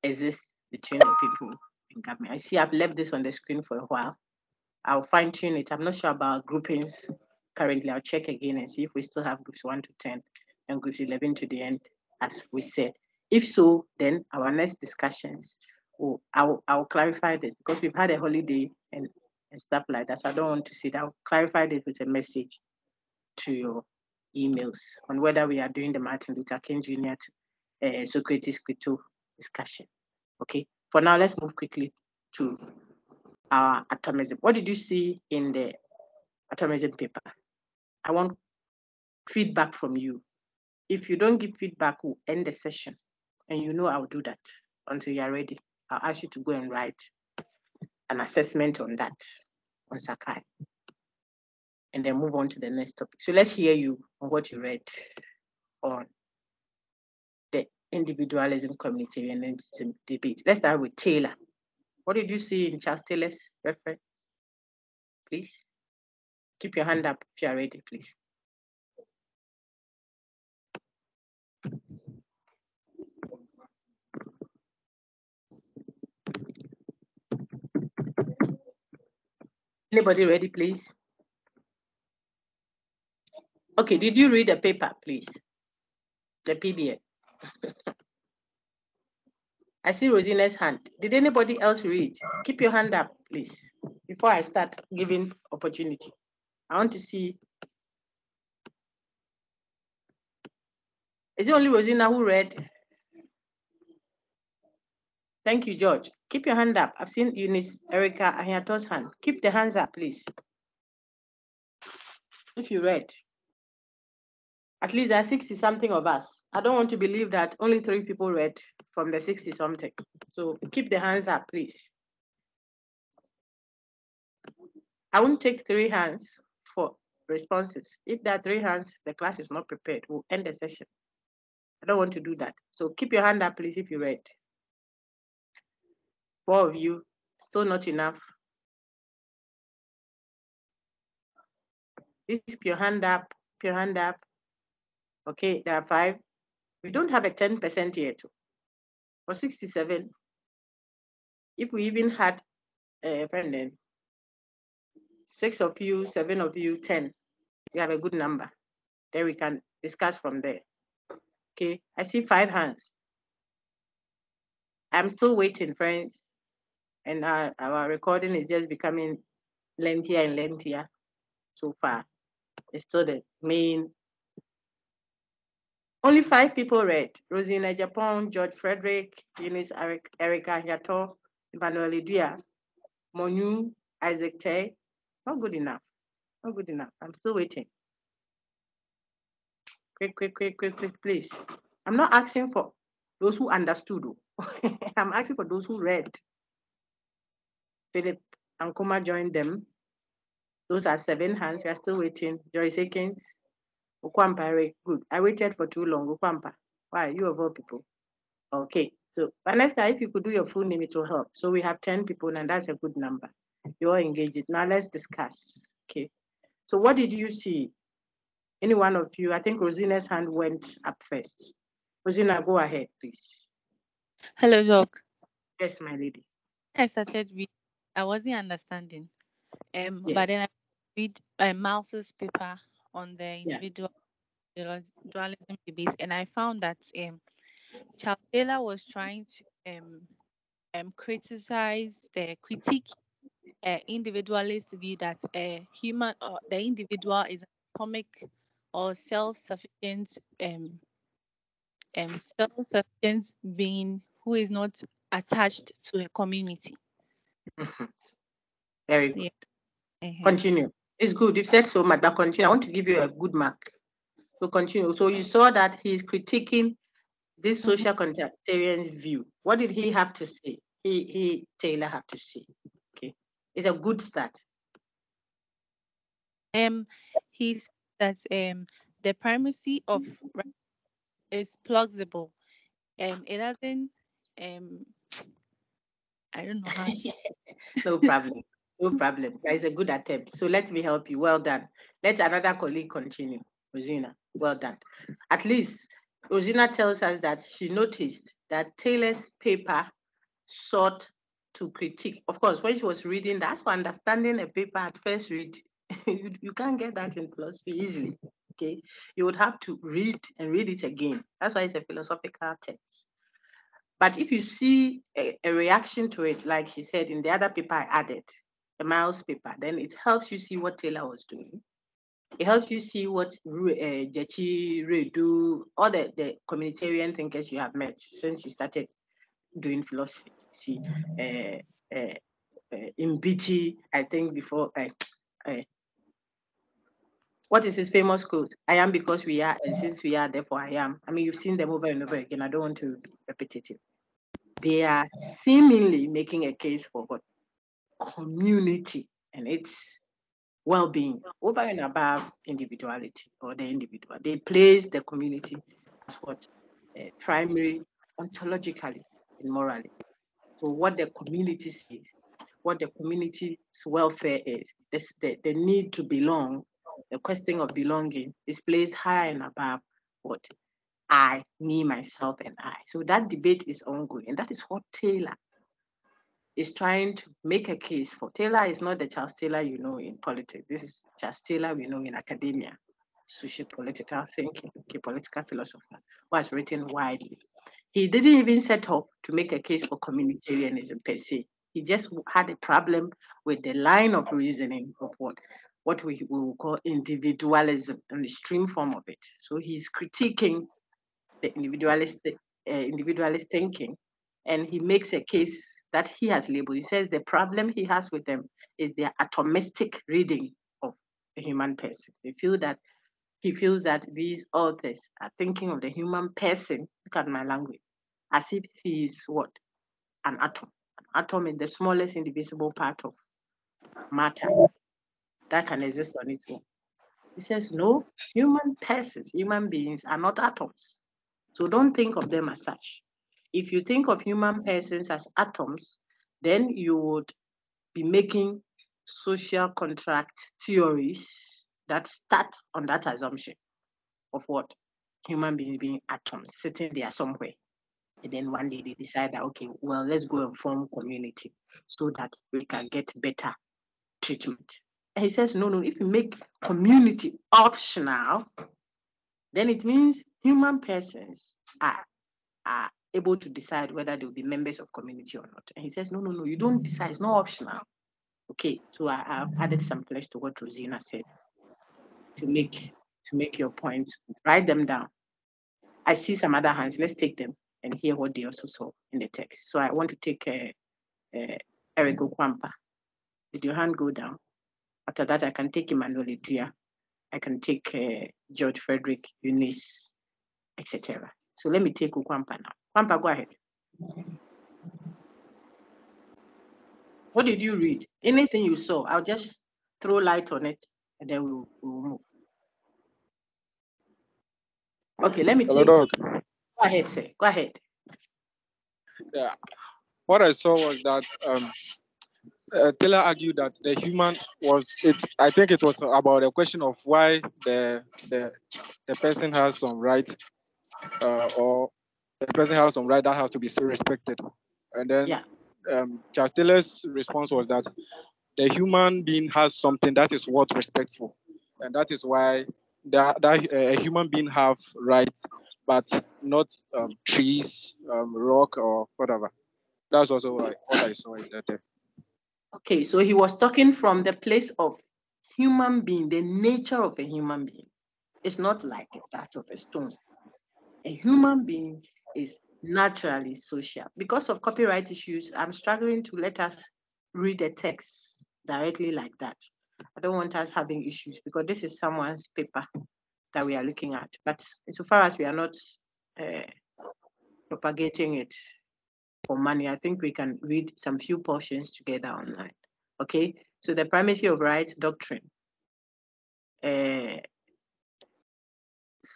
exists between the people and government. I see I've left this on the screen for a while. I'll fine tune it. I'm not sure about groupings currently. I'll check again and see if we still have groups 1 to 10 and groups 11 to the end, as we said. If so, then our next discussions, I'll clarify this because we've had a holiday and stuff like that. So I don't want to see that. I'll clarify this with a message to your emails on whether we are doing the Martin Luther King Jr. Socrates Crypto discussion. Okay. For now, let's move quickly to our atomism. What did you see in the atomism paper? I want feedback from you. If you don't give feedback, we'll end the session. And I'll do that until you're ready. I'll ask you to go and write an assessment on that, on Sakai. And then move on to the next topic. So let's hear you on what you read on the individualism, communitarianism debate. Let's start with Taylor. What did you see in Charles Taylor's reference? Please keep your hand up if you are ready, please. Anybody ready, please? Okay, did you read the paper, please? The PDF. I see Rosina's hand. Did anybody else read? Keep your hand up, please, before I start giving opportunity. I want to see. Is it only Rosina who read? Thank you, George. Keep your hand up. I've seen Eunice, Erica, and Yato's hand. Keep the hands up, please. If you read. At least there are 60 something of us. I don't want to believe that only 3 people read from the 60 something. So keep the hands up, please. I won't take 3 hands for responses. If there are 3 hands, the class is not prepared. We'll end the session. I don't want to do that. So keep your hand up, please, if you read. 4 of you, still not enough. Please keep your hand up, keep your hand up. Okay, there are 5. We don't have a 10% yet. For 67, if we even had a friend then, 6 of you, 7 of you, 10, we have a good number. Then we can discuss from there. Okay, I see 5 hands. I'm still waiting, friends. And our recording is just becoming lengthier and lengthier so far. It's still the main. Only 5 people read. Rosina Japan, George Frederick, Eunice Erica Yato, Emmanuel Idua, Monu, Isaac Tay. Not good enough. Not good enough. I'm still waiting. Quick, please. I'm not asking for those who understood. I'm asking for those who read. Philip Ankuma joined them. Those are 7 hands. We are still waiting. Joyce Akins, Okwampa, good. I waited for too long. Okwampa, why? You of all people. Okay, so Vanessa, if you could do your full name, it will help. So we have 10 people, and that's a good number. You're engaged. Now let's discuss. Okay. So what did you see? Any one of you? I think Rosina's hand went up first. Rosina, go ahead, please. Hello, Doc. Yes, my lady. I started with, I wasn't understanding. Yes. But then I read Miles's paper on the individual dualism debate, and I found that Charles Taylor was trying to critique individualist view that human or the individual is an atomic or self-sufficient being who is not attached to a community. Very good. Continue. It's good. You've said so much, but continue. I want to give you a good mark. So continue. So you saw that he's critiquing this social contractarian's view. What did he have to say? Taylor had to say. Okay. It's a good start. He said that the primacy of right is plausible. It doesn't I don't know how. No problem. No problem. That is a good attempt. So let me help you. Well done. Let another colleague continue. Rosina, well done. At least Rosina tells us that she noticed that Taylor's paper sought to critique. Of course, when she was reading, that's for understanding a paper at first read. You can't get that in philosophy easily. Okay, you would have to read and read it again. That's why it's a philosophical text. But if you see a reaction to it, like she said in the other paper I added, the Miles paper, then it helps you see what Taylor was doing. It helps you see what Jechi, Redu, all the communitarian thinkers you have met since you started doing philosophy. See, in BT, I think before, what is his famous quote? I am because we are, and since we are, therefore I am. I mean, you've seen them over and over again. I don't want to be repetitive. They are seemingly making a case for what? Community and its well-being over and above individuality or the individual. They place the community as what? Primary ontologically and morally. So what the community sees, what the community's welfare is, the need to belong, the question of belonging is placed high and above what? I, me, myself, and I. So that debate is ongoing. And that is what Taylor is trying to make a case for. Taylor is not the Charles Taylor you know in politics. This is Charles Taylor we know in academia, social political thinking, okay, political philosopher, who has written widely. He didn't even set up to make a case for communitarianism per se. He just had a problem with the line of reasoning of what we will call individualism and the extreme form of it. So he's critiquing the individualist thinking and he makes a case that he has labeled. He says the problem he has with them is their atomistic reading of the human person. He feels that these authors are thinking of the human person, look at my language, as if he is what? An atom. An atom is the smallest indivisible part of matter that can exist on its own. He says, no, human persons, human beings are not atoms. So don't think of them as such. If you think of human persons as atoms, then you would be making social contract theories that start on that assumption of what? Human beings being atoms sitting there somewhere. And then one day they decide that, okay, well, let's go and form community so that we can get better treatment. And he says, no, if you make community optional, then it means human persons are able to decide whether they will be members of community or not. And he says, no, you don't decide. It's not optional. Okay, so I've added some flesh to what Rosina said to make your points. Write them down. I see some other hands. Let's take them and hear what they also saw in the text. So I want to take Eric Okwampa. Did your hand go down? After that, I can take Emmanuel Idria. I can take George Frederick, Eunice, etc. So let me take Okwampa now. Okwampa, go ahead. What did you read? Anything you saw, I'll just throw light on it and then we'll move. Okay, let me take. Hello, Go ahead, sir. Go ahead. Yeah. What I saw was that Taylor argued that the human was it. I think it was about a question of why the person has some right, or the person has some right that has to be so respected. And then Charles Taylor's response was that the human being has something that is worth respectful, and that is why that a human being have rights, but not trees, rock, or whatever. That's also what I saw in that text. Okay, so he was talking from the place of human being, the nature of a human being. It's not like that of a stone. A human being is naturally social. Because of copyright issues, I'm struggling to let us read the text directly like that. I don't want us having issues because this is someone's paper that we are looking at. But insofar as we are not propagating it for money, I think we can read some few portions together online. Okay, so the primacy of rights doctrine.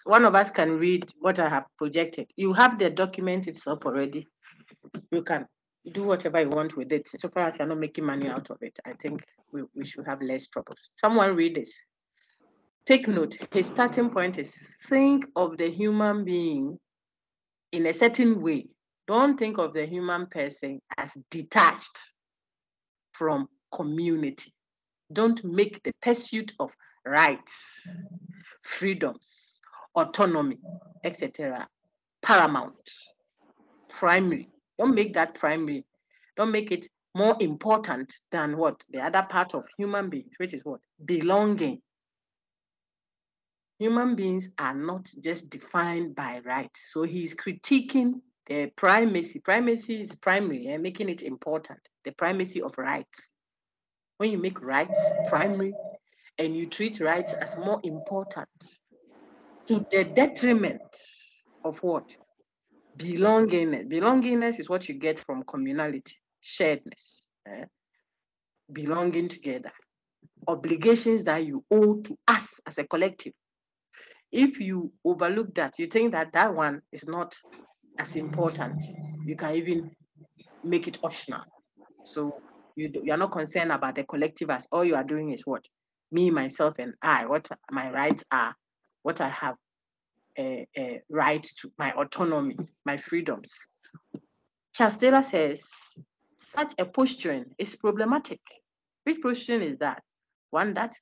One of us can read what I have projected. You have the document itself already. You can do whatever you want with it. So far as you're not making money out of it, I think we should have less troubles. Someone read it. Take note, his starting point is think of the human being in a certain way. Don't think of the human person as detached from community. Don't make the pursuit of rights, freedoms, autonomy, etc. paramount, primary. Don't make that primary. Don't make it more important than what? The other part of human beings, which is what? Belonging. Human beings are not just defined by rights. So he's critiquing the primacy. Primacy is primary and making it important. The primacy of rights. When you make rights primary and you treat rights as more important to the detriment of what? Belongingness. Belongingness is what you get from communality, sharedness, belonging together, obligations that you owe to us as a collective. If you overlook that, you think that that one is not as important, you can even make it optional. So you're not concerned about the collective as all you are doing is what? Me, myself, and I, what my rights are, what I have a right to, my autonomy, my freedoms. Charles Taylor says such a posturing is problematic. Which posturing is that? One that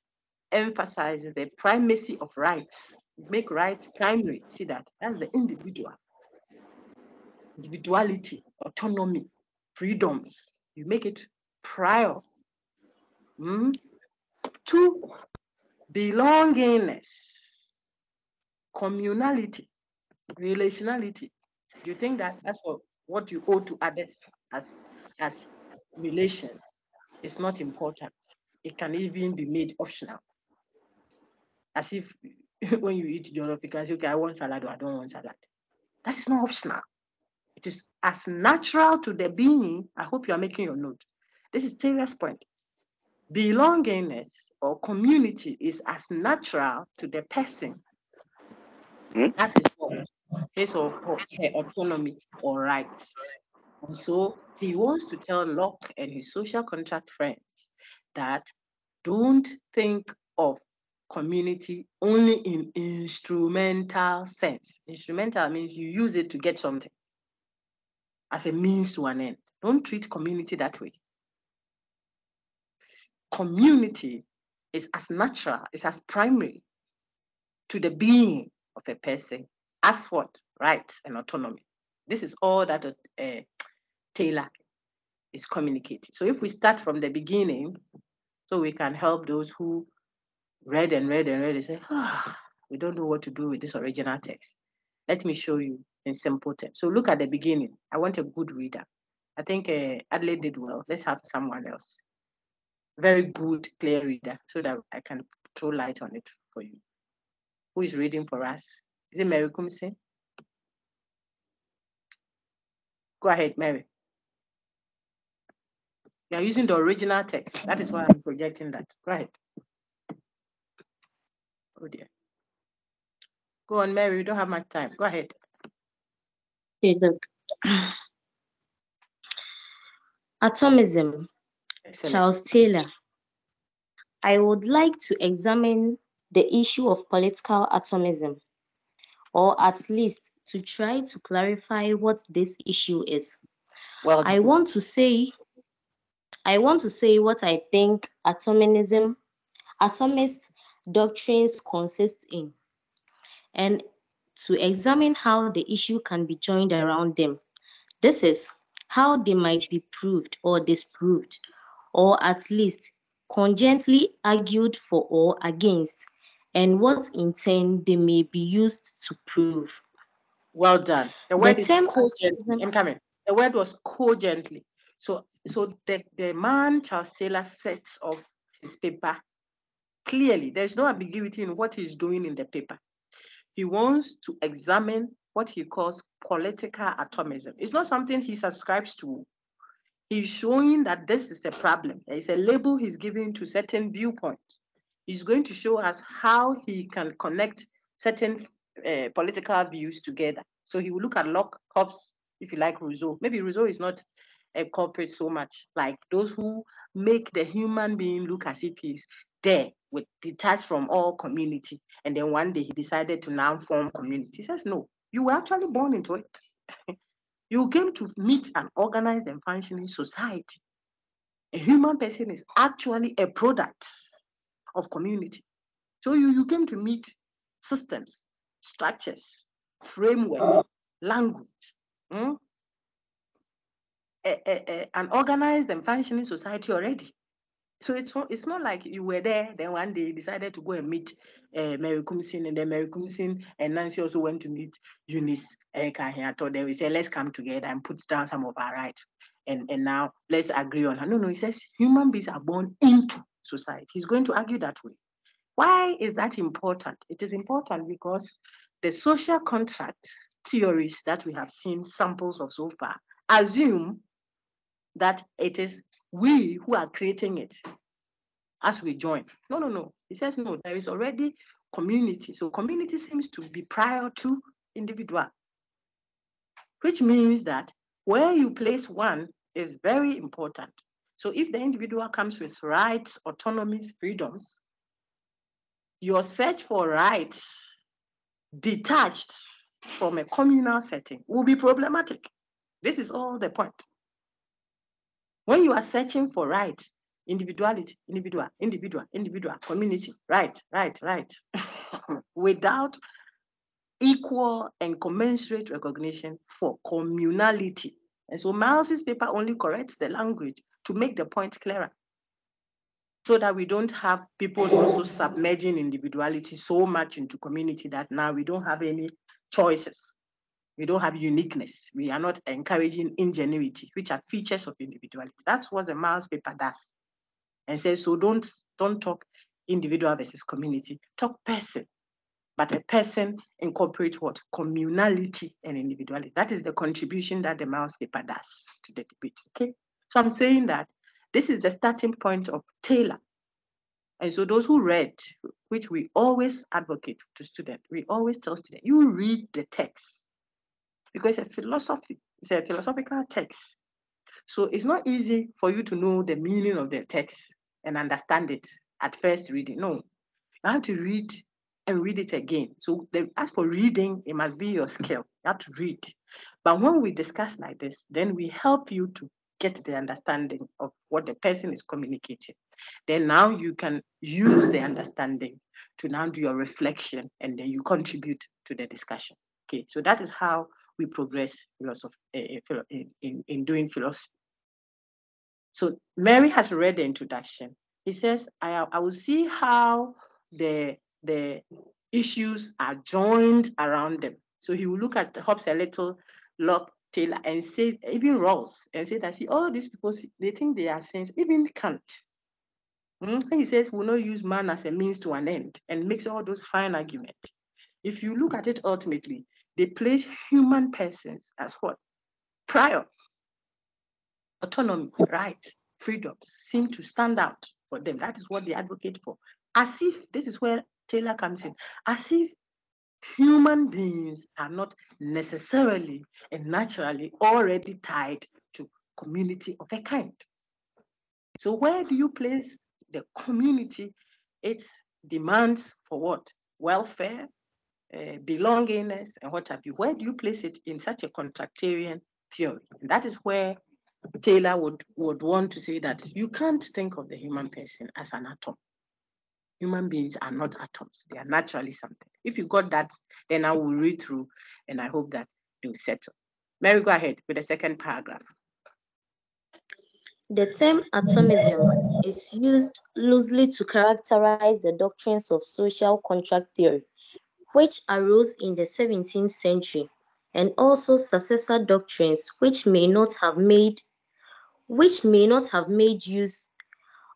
emphasizes the primacy of rights. Make rights primary. See that? That's the individual. Individuality, autonomy, freedoms. You make it prior to belongingness, communality, relationality. Do you think that that's what what you owe to others as relations is not important. It can even be made optional. As if when you eat jollof, you can say, okay, I want salad or I don't want salad. That is not optional. It is as natural to the being. I hope you are making your note. This is Taylor's point. Belongingness or community is as natural to the person as his or her autonomy or rights. And so he wants to tell Locke and his social contract friends that don't think of community only in instrumental sense. Instrumental means you use it to get something as a means to an end. Don't treat community that way. Community is as natural, it's as primary to the being of a person as what? Rights and autonomy. This is all that Taylor is communicating. So if we start from the beginning, so we can help those who read and read and read and say, we don't know what to do with this original text. Let me show you in simple terms. So look at the beginning. I want a good reader. I think Adelaide did well. Let's have someone else. Very good, clear reader, so that I can throw light on it for you. Who is reading for us? Is it Mary Kumsi? Go ahead, Mary. You are using the original text. That is why I'm projecting that. Go ahead. Oh dear. Go on, Mary. We don't have much time. Go ahead. Okay, look. Atomism, Excellent. Charles Taylor. I would like to examine the issue of political atomism, or at least to try to clarify what this issue is. Well, I want to say what I think atomist doctrines consist in, and to examine how the issue can be joined around them. This is how they might be proved or disproved, or at least conjointly argued for or against, and what in turn they may be used to prove. Well done. The word is term cogently. I'm coming. The word was cogently. So the man Charles Taylor sets off his paper clearly. There's no ambiguity in what he's doing in the paper. He wants to examine what he calls political atomism. It's not something he subscribes to. He's showing that this is a problem. It's a label he's giving to certain viewpoints. He's going to show us how he can connect certain political views together. So he will look at Locke, Hobbes, if you like, Rousseau. Maybe Rousseau is not a culprit so much, like those who make the human being look as if he's there, with detached from all community. And then one day he decided to now form community. He says, no, you were actually born into it. You came to meet an organized and functioning society. A human person is actually a product of community. So you came to meet systems, structures, framework, language, an organized and functioning society already. So it's not like you were there, then one day you decided to go and meet Mary Kumsin, and then Mary Kumsin and Nancy also went to meet Eunice, Erica here. I thought they would say, let's come together and put down some of our rights. And now let's agree on her. No, he says human beings are born into society. He's going to argue that way. Why is that important? It is important because the social contract theories that we have seen samples of so far assume that it is we who are creating it as we join. No. He says, no, there is already community. So community seems to be prior to individual, which means that where you place one is very important. So if the individual comes with rights, autonomy, freedoms, your search for rights detached from a communal setting will be problematic. This is all the point. When you are searching for rights, individuality, individual, community, right, without equal and commensurate recognition for communality. And so Miles's paper only corrects the language to make the point clearer, so that we don't have people also submerging individuality so much into community that now we don't have any choices. We don't have uniqueness. We are not encouraging ingenuity, which are features of individuality. That's what the Miles paper does. And says, so don't talk individual versus community, talk person. But a person incorporates what? Communality and individuality. That is the contribution that the Miles paper does to the debate. Okay. So I'm saying that this is the starting point of Taylor. And so those who read, which we always advocate to students, we always tell students, you read the text because it's a philosophical text. So it's not easy for you to know the meaning of the text and understand it at first reading. No, you have to read and read it again. So as for reading, it must be your skill. You have to read. But when we discuss like this, then we help you to get the understanding of what the person is communicating. Then now you can use the understanding to now do your reflection, and then you contribute to the discussion. Okay, so that is how we progress in doing philosophy. So Mary has read the introduction. He says, I will see how the issues are joined around them. So he will look at Hobbes a little, Locke, Taylor, and say, even Rawls, and say that, see, all these people, they think they are saying, even Kant. He says, we'll not use man as a means to an end, and makes all those fine arguments. If you look at it ultimately, they place human persons as what? Prior. Autonomy, right, freedoms seem to stand out for them. That is what they advocate for. As if, this is where Taylor comes in, as if human beings are not necessarily and naturally already tied to community of a kind. So where do you place the community? Its demands for what? Welfare, belongingness, and what have you. Where do you place it in such a contractarian theory? And that is where Taylor would want to say that you can't think of the human person as an atom. Human beings are not atoms. They are naturally something. If you got that, then I will read through, and I hope that you'll settle. Mary, go ahead with the second paragraph. The term atomism is used loosely to characterize the doctrines of social contract theory, which arose in the 17th century, and also successor doctrines which may not have made use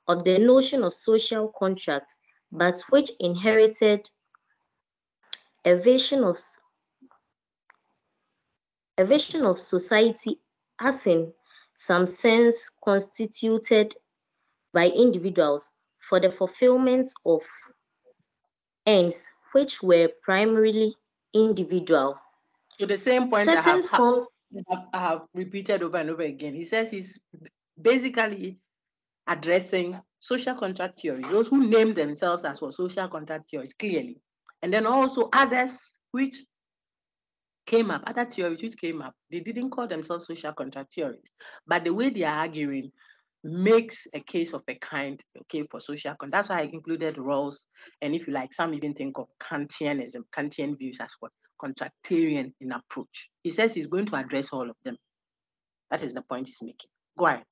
of the notion of social contract, but which inherited a vision of society as in some sense constituted by individuals for the fulfillment of ends which were primarily individual. So the same point Certain forms I have repeated over and over again. He says he's basically addressing social contract theory, those who name themselves as for social contract theories clearly, and then also others which came up, other theories which came up, they didn't call themselves social contract theories, but the way they are arguing makes a case of a kind, okay, for social contract. That's why I included Rawls, and if you like, some even think of Kantianism, Kantian views as what? Contractarian in approach. He says he's going to address all of them. That is the point he's making. Go ahead.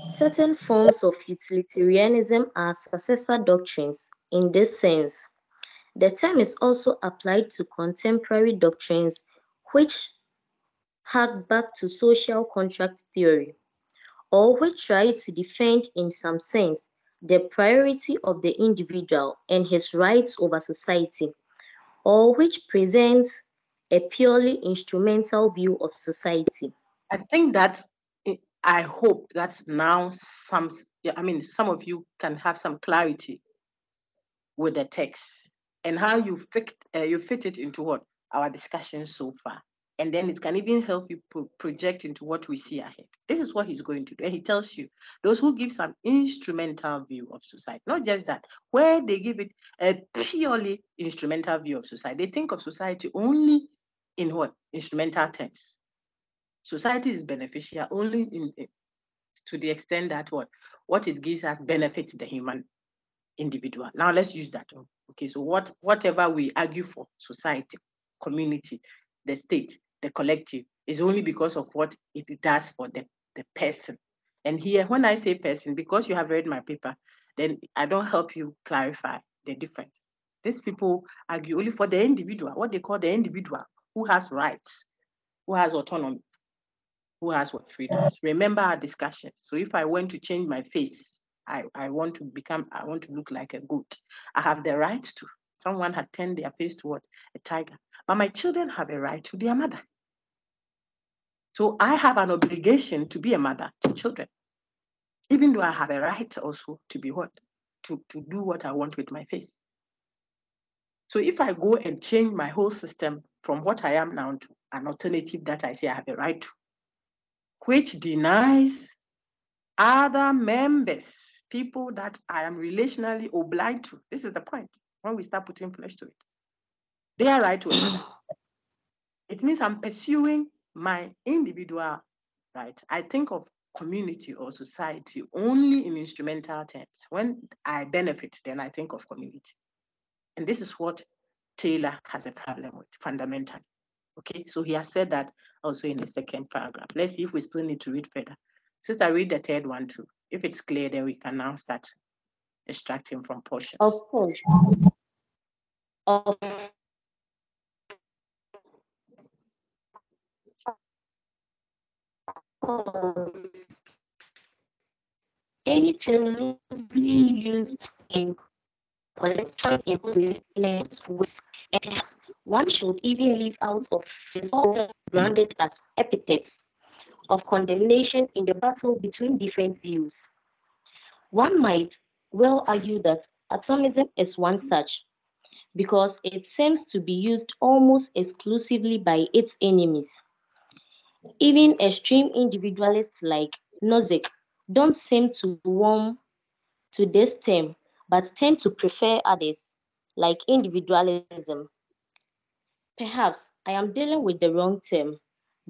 Certain forms of utilitarianism are successor doctrines in this sense. The term is also applied to contemporary doctrines which hark back to social contract theory, or which try to defend in some sense the priority of the individual and his rights over society, or which presents a purely instrumental view of society. I think that I hope that now some of you can have some clarity with the text and how you fit it into what our discussion so far. And then it can even help you project into what we see ahead. This is what he's going to do. And he tells you, those who give some instrumental view of society, not just that, where they give it a purely instrumental view of society, they think of society only in what? Instrumental terms. Society is beneficial only to the extent that what it gives us benefits the human individual. Now let's use that. Okay, so whatever we argue for, society, community, the state, the collective, is only because of what it does for the person. And here, when I say person, because you have read my paper, then I don't help you clarify the difference. These people argue only for the individual, what they call the individual, who has rights, who has autonomy, who has what freedoms. Remember our discussions. So if I want to change my face, I want to look like a goat. I have the right to. Someone had turned their face to what? A tiger. But my children have a right to their mother. So I have an obligation to be a mother to children, even though I have a right also to be what? To do what I want with my face. So if I go and change my whole system from what I am now to an alternative that I say I have a right to, which denies other members, people that I am relationally obliged to. This is the point when we start putting flesh to it. Their right to a mother. It means I'm pursuing my individual right. I think of community or society only in instrumental terms. When I benefit, then I think of community. And this is what Taylor has a problem with fundamentally. Okay, so he has said that also in the second paragraph. Let's see if we still need to read further. Sister, read the third one too. If it's clear, then we can now start extracting from portions. Of course. Of course. Anything loosely used in political influence with, and one should even leave out of result branded as epithets of condemnation in the battle between different views. One might well argue that atomism is one such, because it seems to be used almost exclusively by its enemies. Even extreme individualists like Nozick don't seem to warm to this term, but tend to prefer others, like individualism. Perhaps I am dealing with the wrong term,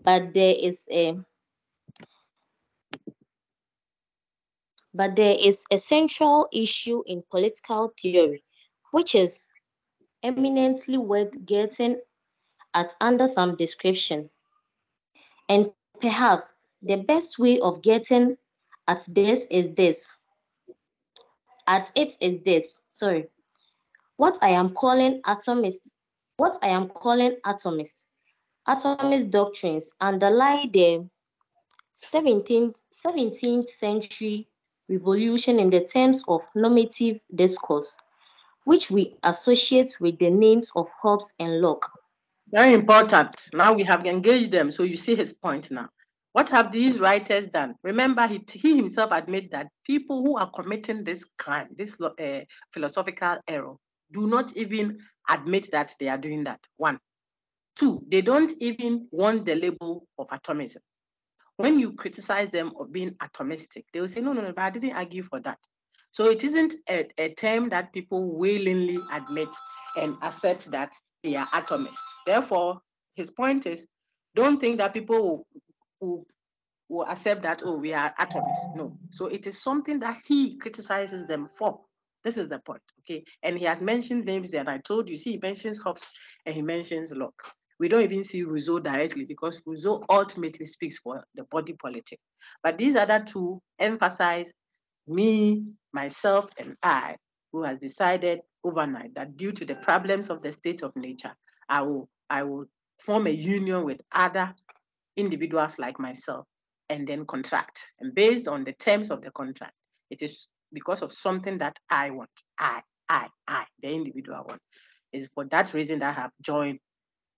but there is a central issue in political theory, which is eminently worth getting at under some description. And perhaps the best way of getting at it is this. Sorry. What I am calling atomist doctrines underlie the 17th century revolution in the terms of normative discourse, which we associate with the names of Hobbes and Locke. Very important. Now we have engaged them. So you see his point now. What have these writers done? Remember, he himself admitted that people who are committing this crime, this philosophical error, do not even admit that they are doing that. One. Two, they don't even want the label of atomism. When you criticize them of being atomistic, they will say, no, but I didn't argue for that. So it isn't a term that people willingly admit and accept that they are atomists. Therefore, his point is, don't think that people will accept that, oh, we are atomists. No. So it is something that he criticizes them for. This is the point, okay? And he has mentioned names, and I told you, see, he mentions Hobbes and he mentions Locke. We don't even see Rousseau directly because Rousseau ultimately speaks for the body politic. But these other two emphasize me, myself, and I, who has decided overnight that due to the problems of the state of nature, I will form a union with other individuals like myself and then contract. And based on the terms of the contract, it is because of something that I want. I, the individual want. It's for that reason that I have joined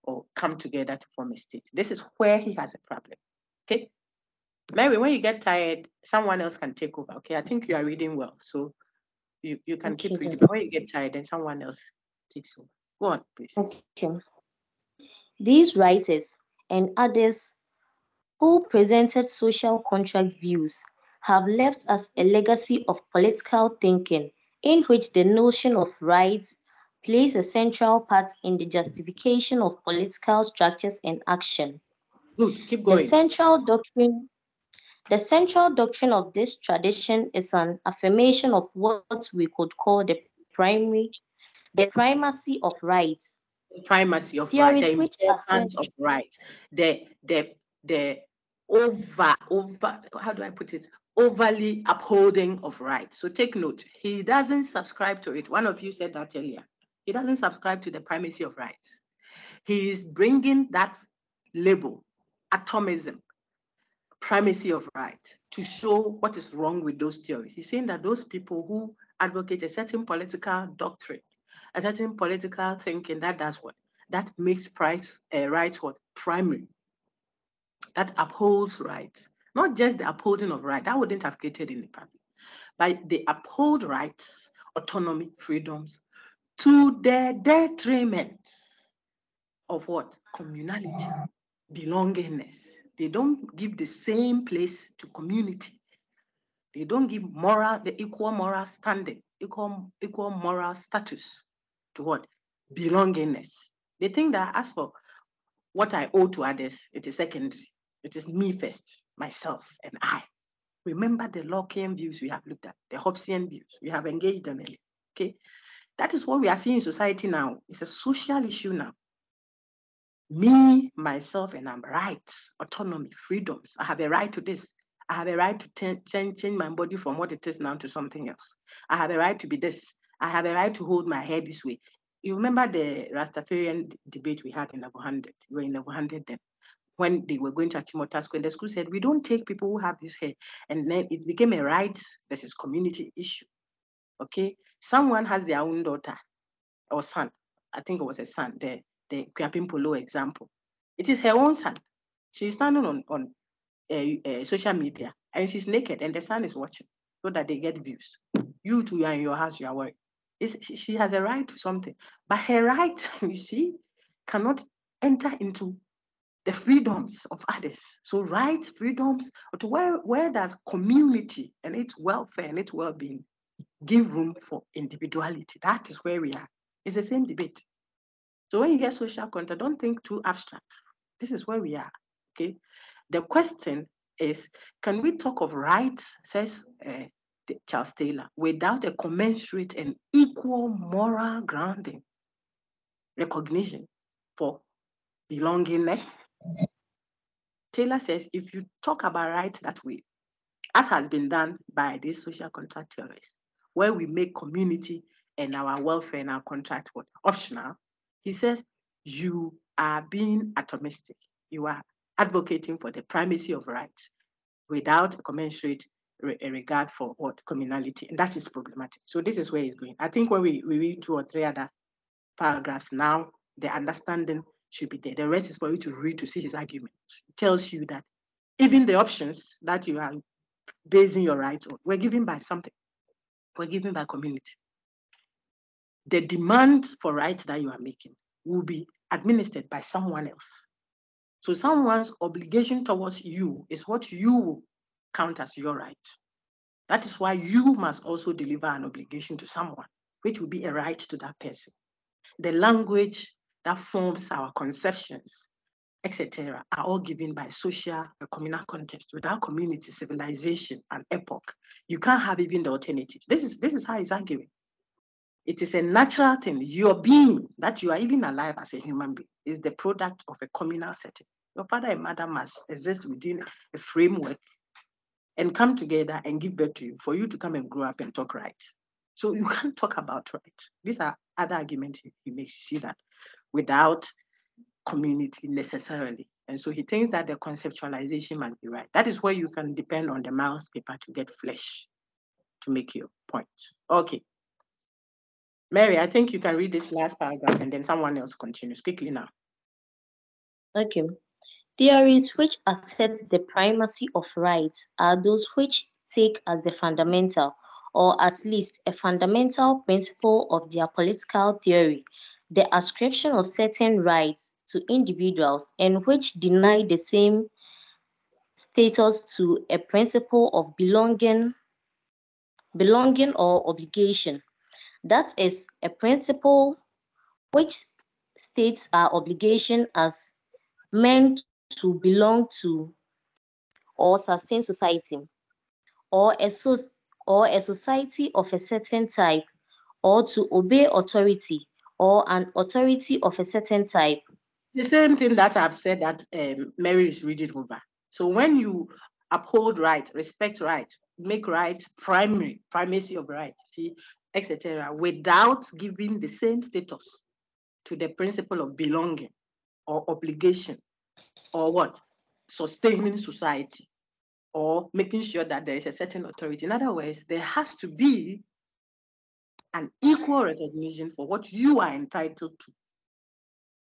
or come together to form a state. This is where he has a problem. Okay. Mary, when you get tired, someone else can take over. Okay. I think you are reading well. So you can keep reading. But when you get tired, then someone else takes over. Go on, please. Okay. These writers and others who presented social contract views have left us a legacy of political thinking in which the notion of rights plays a central part in the justification of political structures and action. Good, keep going. The central doctrine of this tradition is an affirmation of what we could call the primacy of rights. Primacy of Theories rights, the which importance of rights, the how do I put it? Overly upholding of rights. So take note, he doesn't subscribe to it. One of you said that earlier. He doesn't subscribe to the primacy of rights. He is bringing that label, atomism, primacy of right, to show what is wrong with those theories. He's saying that those people who advocate a certain political doctrine, a certain political thinking, that does what? That makes rights what? Primary. That upholds rights. Not just the upholding of right, that wouldn't have created in the public, but they uphold rights, autonomy, freedoms, to the detriment of what? Communality, belongingness. They don't give the same place to community. They don't give the equal moral standing, equal moral status to what? Belongingness. They think that as for what I owe to others, it is secondary. It is me first, myself, and I. Remember the Lockean views we have looked at, the Hobbesian views. We have engaged them earlier. Okay, that is what we are seeing in society now. It's a social issue now. Me, myself, and I'm rights, autonomy, freedoms. I have a right to this. I have a right to change my body from what it is now to something else. I have a right to be this. I have a right to hold my hair this way. You remember the Rastafarian debate we had in level 100? We were in level 100 then. When they were going to Achimota School, and the school said, we don't take people who have this hair. And then it became a right versus community issue. Okay? Someone has their own daughter or son. I think it was a son, the Kwiapin Polo example. It is her own son. She's standing on social media and she's naked and the son is watching so that they get views. You too, you are in your house, you are worried. She has a right to something, but her right, you see, cannot enter into the freedoms of others. So rights, freedoms, to where does community and its welfare and its well-being give room for individuality? That is where we are. It's the same debate. So when you get social contract, don't think too abstract. This is where we are, okay? The question is, can we talk of rights, says Charles Taylor, without a commensurate and equal moral grounding, recognition for belongingness? Taylor says, if you talk about rights that way, as has been done by these social contract theorists, where we make community and our welfare and our contract what optional, he says you are being atomistic. You are advocating for the primacy of rights without a commensurate regard for what communality, and that is problematic. So this is where he's going. I think when we read 2 or 3 other paragraphs now, the understanding should be there. The rest is for you to read to see his argument. It tells you that even the options that you are basing your rights on were given by something. Were given by community. The demand for rights that you are making will be administered by someone else. So someone's obligation towards you is what you will count as your right. That is why you must also deliver an obligation to someone, which will be a right to that person. The language that forms our conceptions, etc., are all given by social and communal context. Without community, civilization, and epoch, you can't have even the alternatives. This is how he's arguing. It is a natural thing. Your being, that you are even alive as a human being, is the product of a communal setting. Your father and mother must exist within a framework and come together and give birth to you for you to come and grow up and talk right. So you can't talk about right. These are other arguments he makes you see that without community necessarily. And so he thinks that the conceptualization must be right. That is where you can depend on the mouse paper to get flesh to make your point. Okay. Mary, I think you can read this last paragraph and then someone else continues quickly now. Okay. Theories which assert the primacy of rights are those which take as the fundamental, or at least a fundamental principle of their political theory, the ascription of certain rights to individuals and which deny the same status to a principle of belonging or obligation. That is, a principle which states our obligation as men to belong to or sustain society, or a society of a certain type, or to obey authority, or an authority of a certain type. The same thing that I've said that Mary is reading over. So when you uphold right, respect right, make right primary, primacy of right, see, etc., without giving the same status to the principle of belonging, or obligation or what? Sustaining society or making sure that there is a certain authority. In other words, there has to be an equal recognition for what you are entitled to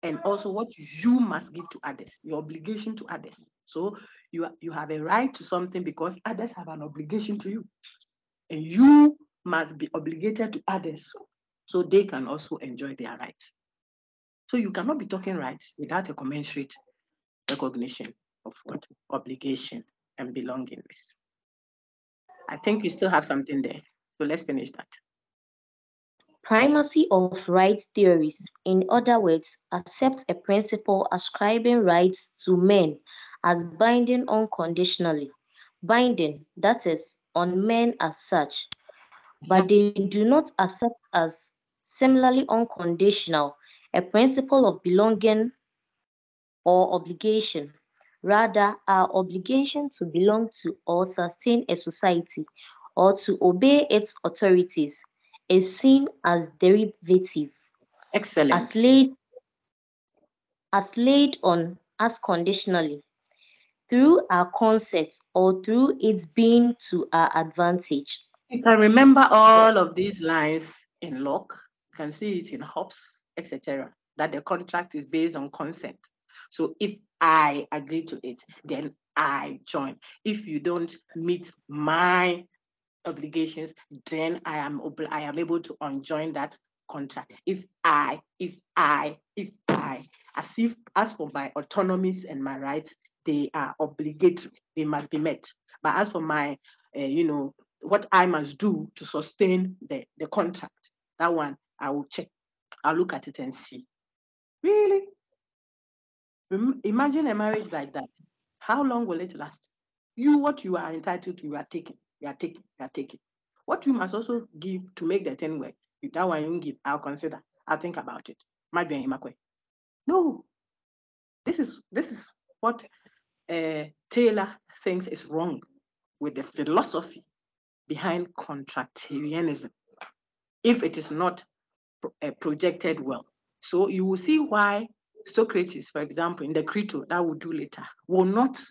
and also what you must give to others, your obligation to others. So you have a right to something because others have an obligation to you. And you must be obligated to others so they can also enjoy their rights. So you cannot be talking rights without a commensurate recognition of what? Obligation and belongingness. I think you still have something there. So let's finish that. Primacy of rights theories, in other words, accept a principle ascribing rights to men as binding unconditionally, binding, that is, on men as such, but they do not accept as similarly unconditional a principle of belonging or obligation. Rather, our obligation to belong to or sustain a society or to obey its authorities is seen as derivative, Excellent. as laid on us conditionally, through our consent or through its being to our advantage. You can remember all of these lines in Locke. You can see it in Hobbes, etc. That the contract is based on consent. So if I agree to it, then I join. If you don't meet my obligations, then I am able to unjoin that contract. If I, as for my autonomies and my rights, they are obligatory. They must be met. But as for my, what I must do to sustain the contract, that one I will check. I'll look at it and see. Really? Imagine a marriage like that. How long will it last? What you are entitled to, you are taking. What you must also give to make the thing work, if that one you give, I'll consider. I'll think about it. Might be in No. This is what Taylor thinks is wrong with the philosophy behind contractarianism, if it is not projected well. So you will see why Socrates, for example, in the Crito that we'll do later, will not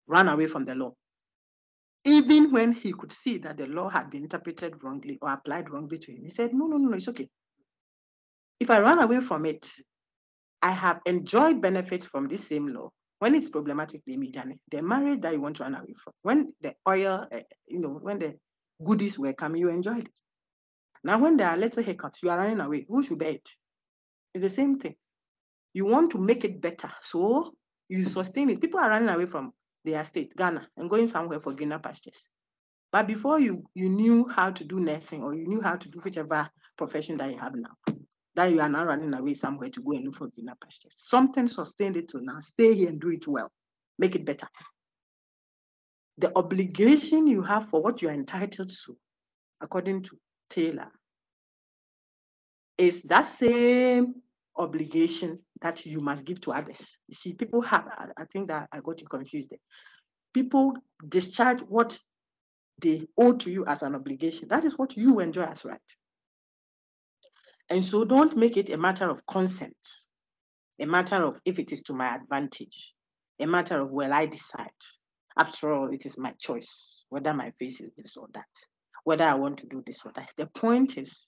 run away from the law. Even when he could see that the law had been interpreted wrongly or applied wrongly to him, he said, no, it's okay. If I run away from it, I have enjoyed benefits from this same law. When it's problematic, the marriage that you want to run away from, when the oil, when the goodies were coming, you enjoyed it. Now, when there are little hiccups, you are running away. Who should bear it? It's the same thing. You want to make it better, so you sustain it. People are running away from their state, Ghana, and going somewhere for greener pastures. But before you knew how to do nursing or you knew how to do whichever profession that you have now, that you are now running away somewhere to go and look for greener pastures. Something sustained it to now. Stay here and do it well. Make it better. The obligation you have for what you are entitled to, according to Taylor, is that same obligation that you must give to others. You see, people have, I think that I got you confused there. People discharge what they owe to you as an obligation. That is what you enjoy as right. And so don't make it a matter of consent, a matter of if it is to my advantage, a matter of, well, I decide. After all, it is my choice, whether my face is this or that, whether I want to do this or that. The point is,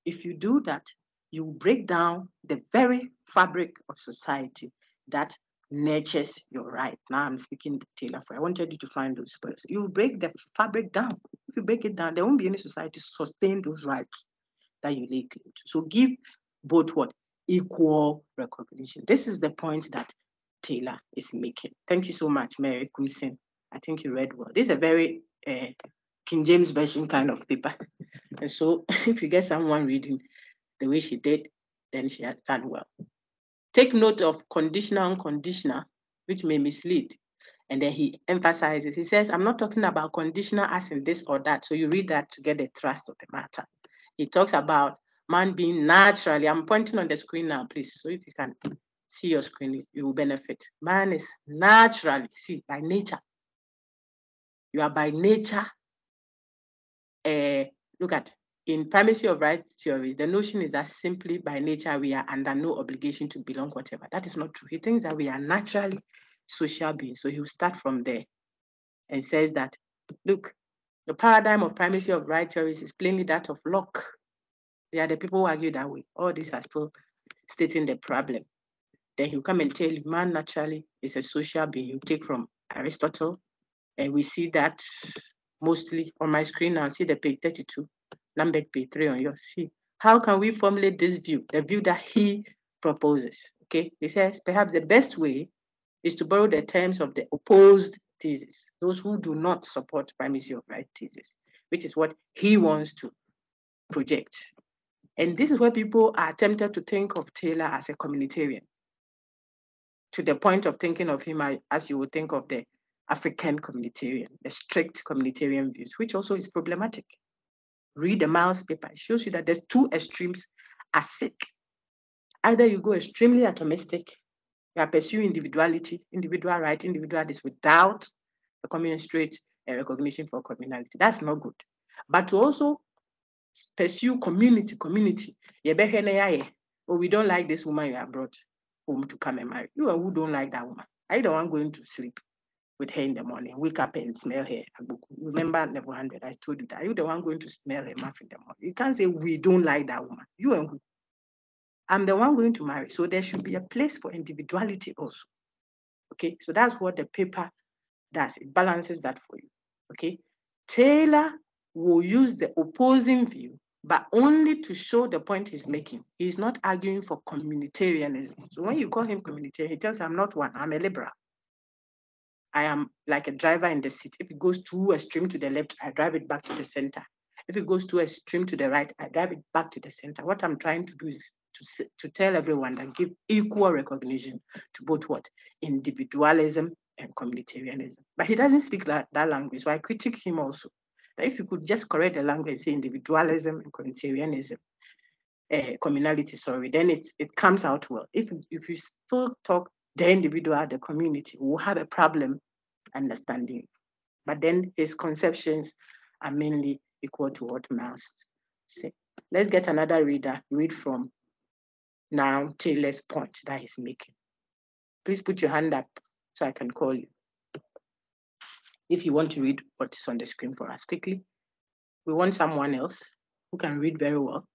if you do that, you break down the very fabric of society that nurtures your right. Now I'm speaking the Taylor for. I wanted you to find those words. You break the fabric down. If you break it down, there won't be any society to sustain those rights that you lay claim to. So give both what? Equal recognition. This is the point that Taylor is making. Thank you so much, Mary Kumsin. I think you read well. This is a very King James Version kind of paper. And so if you get someone reading the way she did, then she has done well. Take note of conditional, unconditional, which may mislead. And then he emphasizes, he says, I'm not talking about conditional as in this or that. So you read that to get the thrust of the matter. He talks about man being naturally, I'm pointing on the screen now, please. So if you can see your screen, you will benefit. Man is naturally, see, by nature. You are by nature, look at in primacy of right theories, the notion is that simply by nature we are under no obligation to belong whatever. That is not true. He thinks that we are naturally social beings. So he will start from there and says that, look, the paradigm of primacy of right theories is plainly that of Locke. They are the people who argue that way. All these are still stating the problem. Then he'll come and tell you, man naturally is a social being. You take from Aristotle, and we see that mostly on my screen now. See the page 32, numbered page 3 on yours. See, how can we formulate this view, the view that he proposes? Okay, he says perhaps the best way is to borrow the terms of the opposed thesis, those who do not support primacy of right thesis, which is what he wants to project. And this is where people are tempted to think of Taylor as a communitarian, to the point of thinking of him as you would think of the African communitarian, the strict communitarian views, which also is problematic. Read the Miles paper. It shows you that the two extremes are sick. Either you go extremely atomistic, you are pursuing individuality, individual right, individual this without a commensurate recognition for communality. That's not good. But to also pursue community. Oh, we don't like this woman you have brought home to come and marry. You who don't like that woman. Are you the one going to sleep with her in the morning, wake up and smell her? Remember level 100, I told you that. Are you the one going to smell her mouth in the morning? You can't say we don't like that woman. You and who? I'm the one going to marry. So there should be a place for individuality also. Okay, so that's what the paper does. It balances that for you. Okay, Taylor will use the opposing view, but only to show the point he's making. He's not arguing for communitarianism. So when you call him communitarian, he tells you, I'm not one, I'm a liberal. I am like a driver in the city. If it goes too extreme to the left, I drive it back to the center. If it goes too extreme to the right, I drive it back to the center. What I'm trying to do is to tell everyone that give equal recognition to both what? Individualism and communitarianism. But he doesn't speak that language, so I critique him also. That if you could just correct the language and say individualism and communitarianism, communality, sorry, then it comes out well. If you still talk the individual, the community, we'll have a problem understanding. But then his conceptions are mainly equal to what Miles say. Let's get another reader, read from now Taylor's point that he's making. Please put your hand up so I can call you. If you want to read what is on the screen for us quickly. We want someone else who can read very well.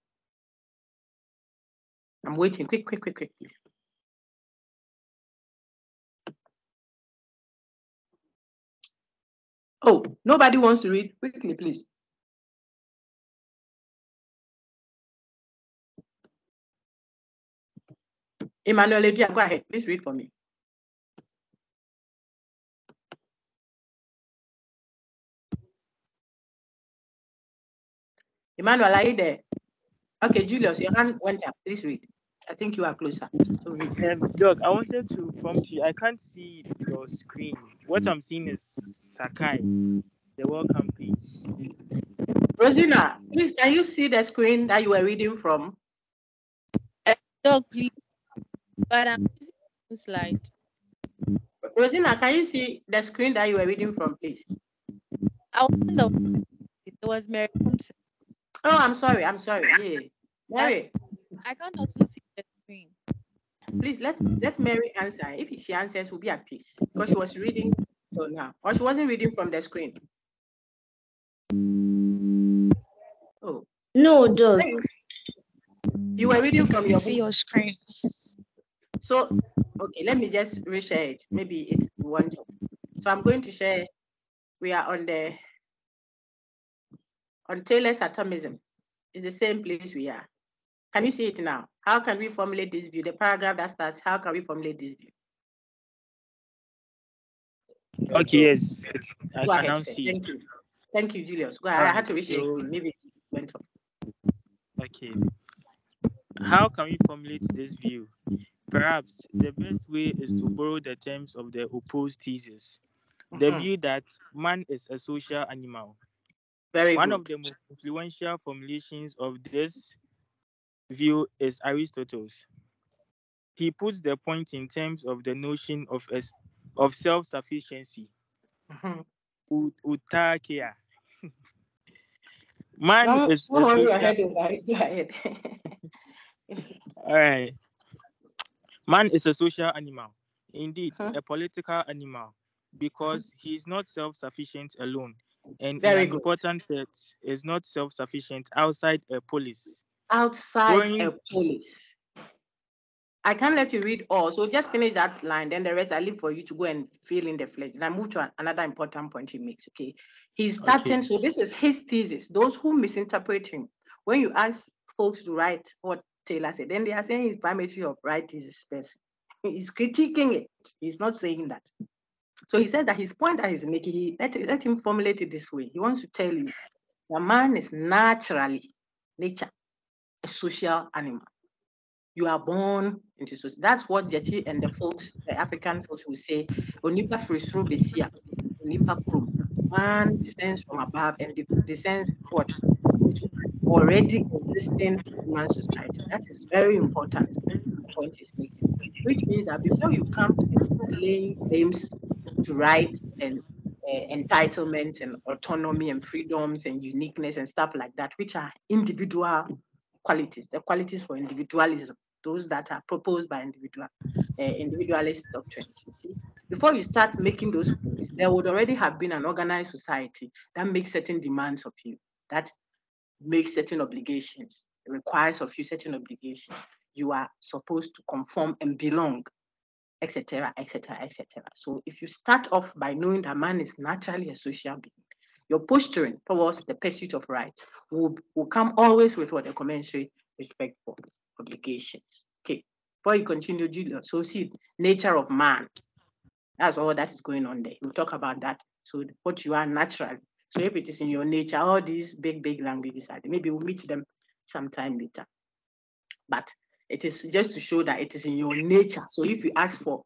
I'm waiting. Quick, please. Oh, nobody wants to read? Quickly, please. Emmanuel Edia, go ahead. Please read for me. Emmanuel, are you there? Okay, Julius, your hand went up. Please read. I think you are closer. So read. Doc, I wanted to prompt you. I can't see your screen. What I'm seeing is Sakai, the welcome page. Rosina, please, can you see the screen that you were reading from? Doc, please. But I'm using the slide. Rosina, can you see the screen that you were reading from, please? It was Mary Thompson. Oh, I'm sorry. Yeah. Mary. I can't also see the screen. Please let Mary answer. If she answers, we'll be at peace. Because she was reading so now. Or she wasn't reading from the screen. Oh. No, Doc. You were reading from your book. See your screen. So, okay, let me just reshare it. Maybe it's one job. So I'm going to share. We are on Taylor's Atomism. It's the same place we are. Can you see it now? How can we formulate this view? The paragraph that starts, how can we formulate this view? Okay, yes. I Go can ahead, now sir. see it. Thank you, Julius. Go ahead. I had to reshare so, it. Maybe it went off. Okay. How can we formulate this view? Perhaps the best way is to borrow the terms of the opposed thesis. The view that man is a social animal. One of the most influential formulations of this view is Aristotle's. He puts the point in terms of the notion of self-sufficiency. Utakia. Man No, is don't a worry your social. head over it. Go ahead. All right. Man is a social animal, indeed, Mhm. a political animal, Mhm. because he is not self sufficient alone, and in Very an good. important sense, is not self sufficient outside a polis. Outside a Growing, police. I can't let you read all. So just finish that line. Then the rest I leave for you to go and fill in the flesh. And I move to another important point he makes. Okay. He's starting. okay, So this is his thesis. Those who misinterpret him, when you ask folks to write what Taylor said, then they are saying his primacy of right is his person. He's critiquing it. He's not saying that. So he said that his point that he's making, let him formulate it this way. He wants to tell you the man is naturally, nature, a social animal. You are born into society. That's what Jeti and the folks, the African folks will say, Onipa frisro besia, Onipa krum. Man descends from above and descends what? Into already existing human society. That is very important, the point he's making. Which means that before you come and start laying claims to rights and entitlement and autonomy and freedoms and uniqueness and stuff like that, which are individual qualities, the qualities for individualism, those that are proposed by individualist doctrines. You see, before you start making those claims, there would already have been an organized society that makes certain demands of you, that makes certain obligations, requires of you certain obligations. You are supposed to conform and belong, etc., etc., etc. So if you start off by knowing that man is naturally a social being, your posturing towards the pursuit of rights will come always with what a commensurate respect for obligations. Okay. Before you continue, Julius, so see nature of man. That's all that is going on there. We'll talk about that. So what you are naturally. So if it is in your nature, all these big languages are there. Maybe we'll meet them sometime later. But it is just to show that it is in your nature. So if you ask for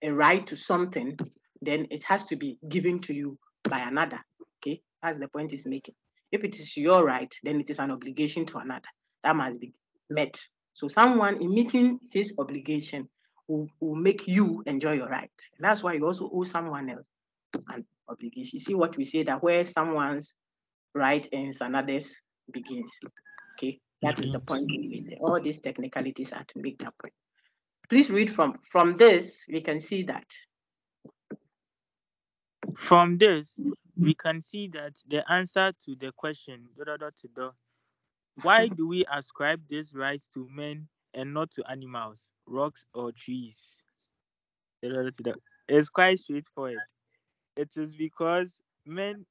a right to something, then it has to be given to you by another. Okay, that's the point he's making. If it is your right, then it is an obligation to another that must be met. So someone in meeting his obligation will make you enjoy your right. And that's why you also owe someone else an obligation. You see what we say, that where someone's right ends, another's begins. Okay, that is the point we made there. All these technicalities are to make that point. Please read from this, we can see that. from this, we can see that the answer to the question, why do we ascribe these rights to men and not to animals, rocks, or trees? It's quite straightforward. It is because men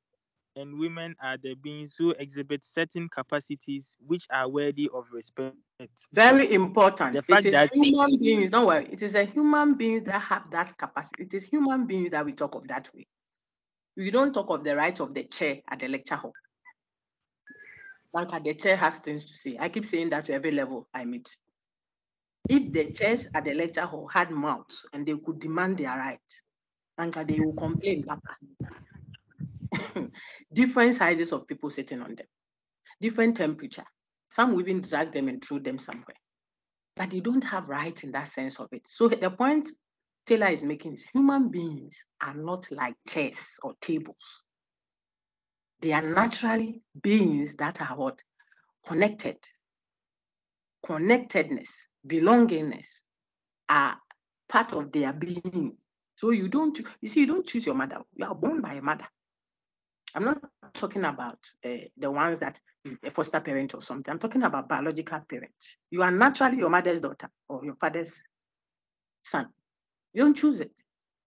and women are the beings who exhibit certain capacities which are worthy of respect. Very important. The It fact is that human beings, don't worry. It is a human beings that have that capacity. It is human beings that we talk of that way. We don't talk of the right of the chair at the lecture hall. Like the chair has things to say. I keep saying that to every level I meet. If the chairs at the lecture hall had mouths and they could demand their rights, they will complain, Papa. Different sizes of people sitting on them, different temperature. Some will even drag them and throw them somewhere. But they don't have rights in that sense of it. So the point Taylor is making is human beings are not like chairs or tables. They are naturally beings that are what? Connected. Connectedness, belongingness are part of their being. So you see, you don't choose your mother. You are born by a mother. I'm not talking about the ones that a foster parent or something. I'm talking about biological parents. You are naturally your mother's daughter or your father's son. You don't choose it.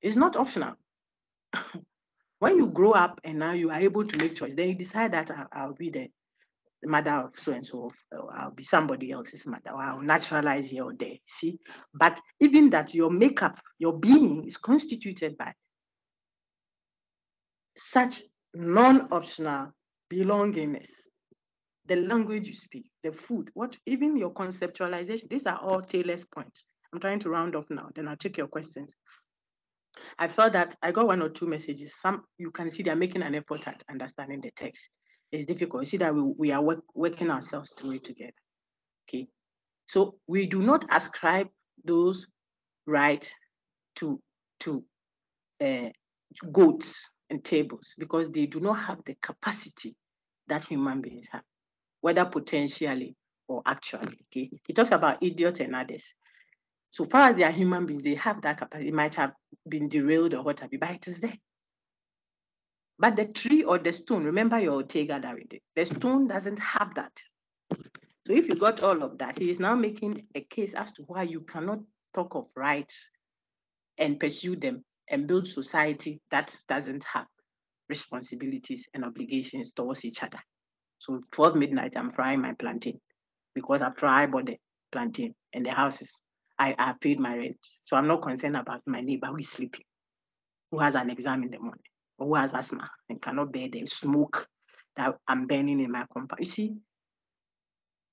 It's not optional. When you grow up and now you are able to make choice, then you decide that I'll be the mother of so and so, or I'll be somebody else's mother, or I'll naturalize here or there. See, but even that, your makeup, your being is constituted by such non-optional belongingness. The language you speak, the food, what even your conceptualization, these are all Taylor's points. I'm trying to round off now, then I'll take your questions. I felt that I got one or two messages. Some you can see they're making an effort at understanding the text. It's difficult. You see that we are working ourselves through it together. Okay. So we do not ascribe those rights to goats and tables because they do not have the capacity that human beings have, whether potentially or actually. Okay, he talks about idiots and others. So far as they are human beings, they have that capacity. It might have been derailed or what have you, but it is there. But the tree or the stone, remember your Ortega David, the stone doesn't have that. So if you got all of that, he is now making a case as to why you cannot talk of rights and pursue them and build society that doesn't have responsibilities and obligations towards each other. So 12 midnight, I'm frying my plantain because after I bought the plantain and the houses, I paid my rent. So I'm not concerned about my neighbor who is sleeping, who has an exam in the morning, or who has asthma and cannot bear the smoke that I'm burning in my compound. You see,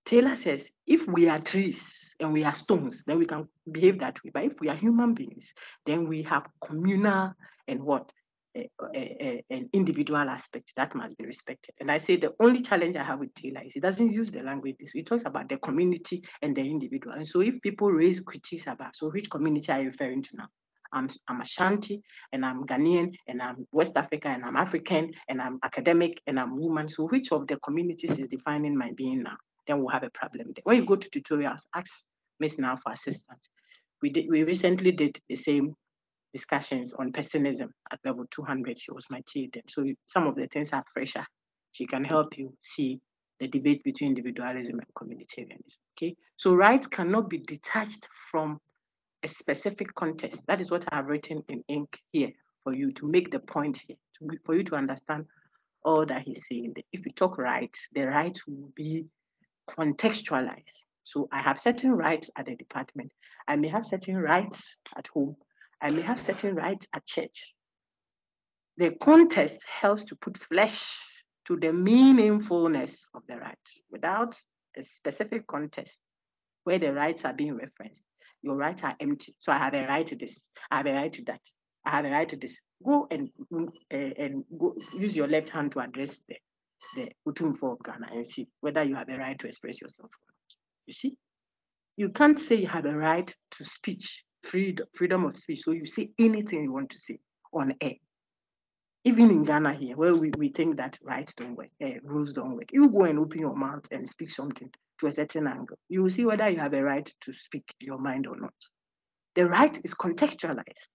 Taylor says, if we are trees and we are stones, then we can behave that way. But if we are human beings, then we have communal and what? An individual aspect that must be respected. And I say the only challenge I have with Taylor is he doesn't use the language this way. He talks about the community and the individual. And so if people raise critiques about, so which community are you referring to now? I'm Ashanti and I'm Ghanaian and I'm West African and I'm African and I'm academic and I'm woman. So which of the communities is defining my being now? Then we'll have a problem there. When you go to tutorials, ask Miss Now for assistance. We recently did the same discussions on pessimism at level 200. She was my TA then. So some of the things are fresher. She can help you see the debate between individualism and communitarianism. Okay. So rights cannot be detached from a specific context. That is what I have written in ink here for you to make the point here, for you to understand all that he's saying. If we talk rights, the rights will be contextualized. So I have certain rights at the department. I may have certain rights at home. I may have certain rights at church. The context helps to put flesh to the meaningfulness of the right. Without a specific context where the rights are being referenced, your rights are empty. So I have a right to this. I have a right to that. I have a right to this. Go and go use your left hand to address the Utumfo of Ghana and see whether you have a right to express yourself or not. You see, you can't say you have a right to speech, freedom of speech. So you say anything you want to say on air. Even in Ghana here, where we think that rights don't work, rules don't work. You go and open your mouth and speak something to a certain angle. You will see whether you have a right to speak your mind or not. The right is contextualized.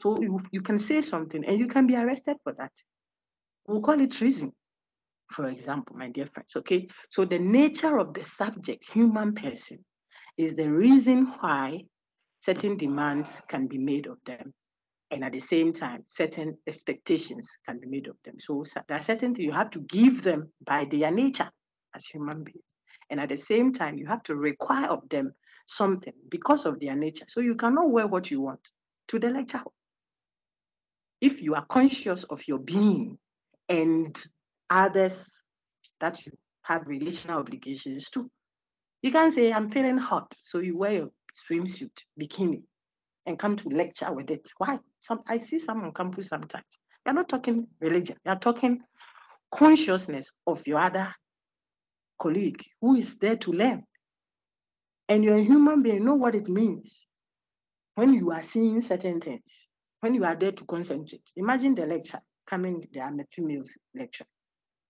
So you can say something and you can be arrested for that. We'll call it treason, for example, my dear friends, okay? So the nature of the subject, human person, is the reason why certain demands can be made of them. And at the same time, certain expectations can be made of them. So there are certain things you have to give them by their nature as human beings. And at the same time, you have to require of them something because of their nature. So you cannot wear what you want to the lecture hall. If you are conscious of your being and others that you have relational obligations to, you can say, I'm feeling hot. So you wear your swimsuit, bikini, and come to lecture with it. Why? I see some on campus sometimes. You're not talking religion. You're talking consciousness of your other colleague who is there to learn. And you're a human being, know what it means when you are seeing certain things, when you are there to concentrate. Imagine the lecture coming, there are 2 meals lecture,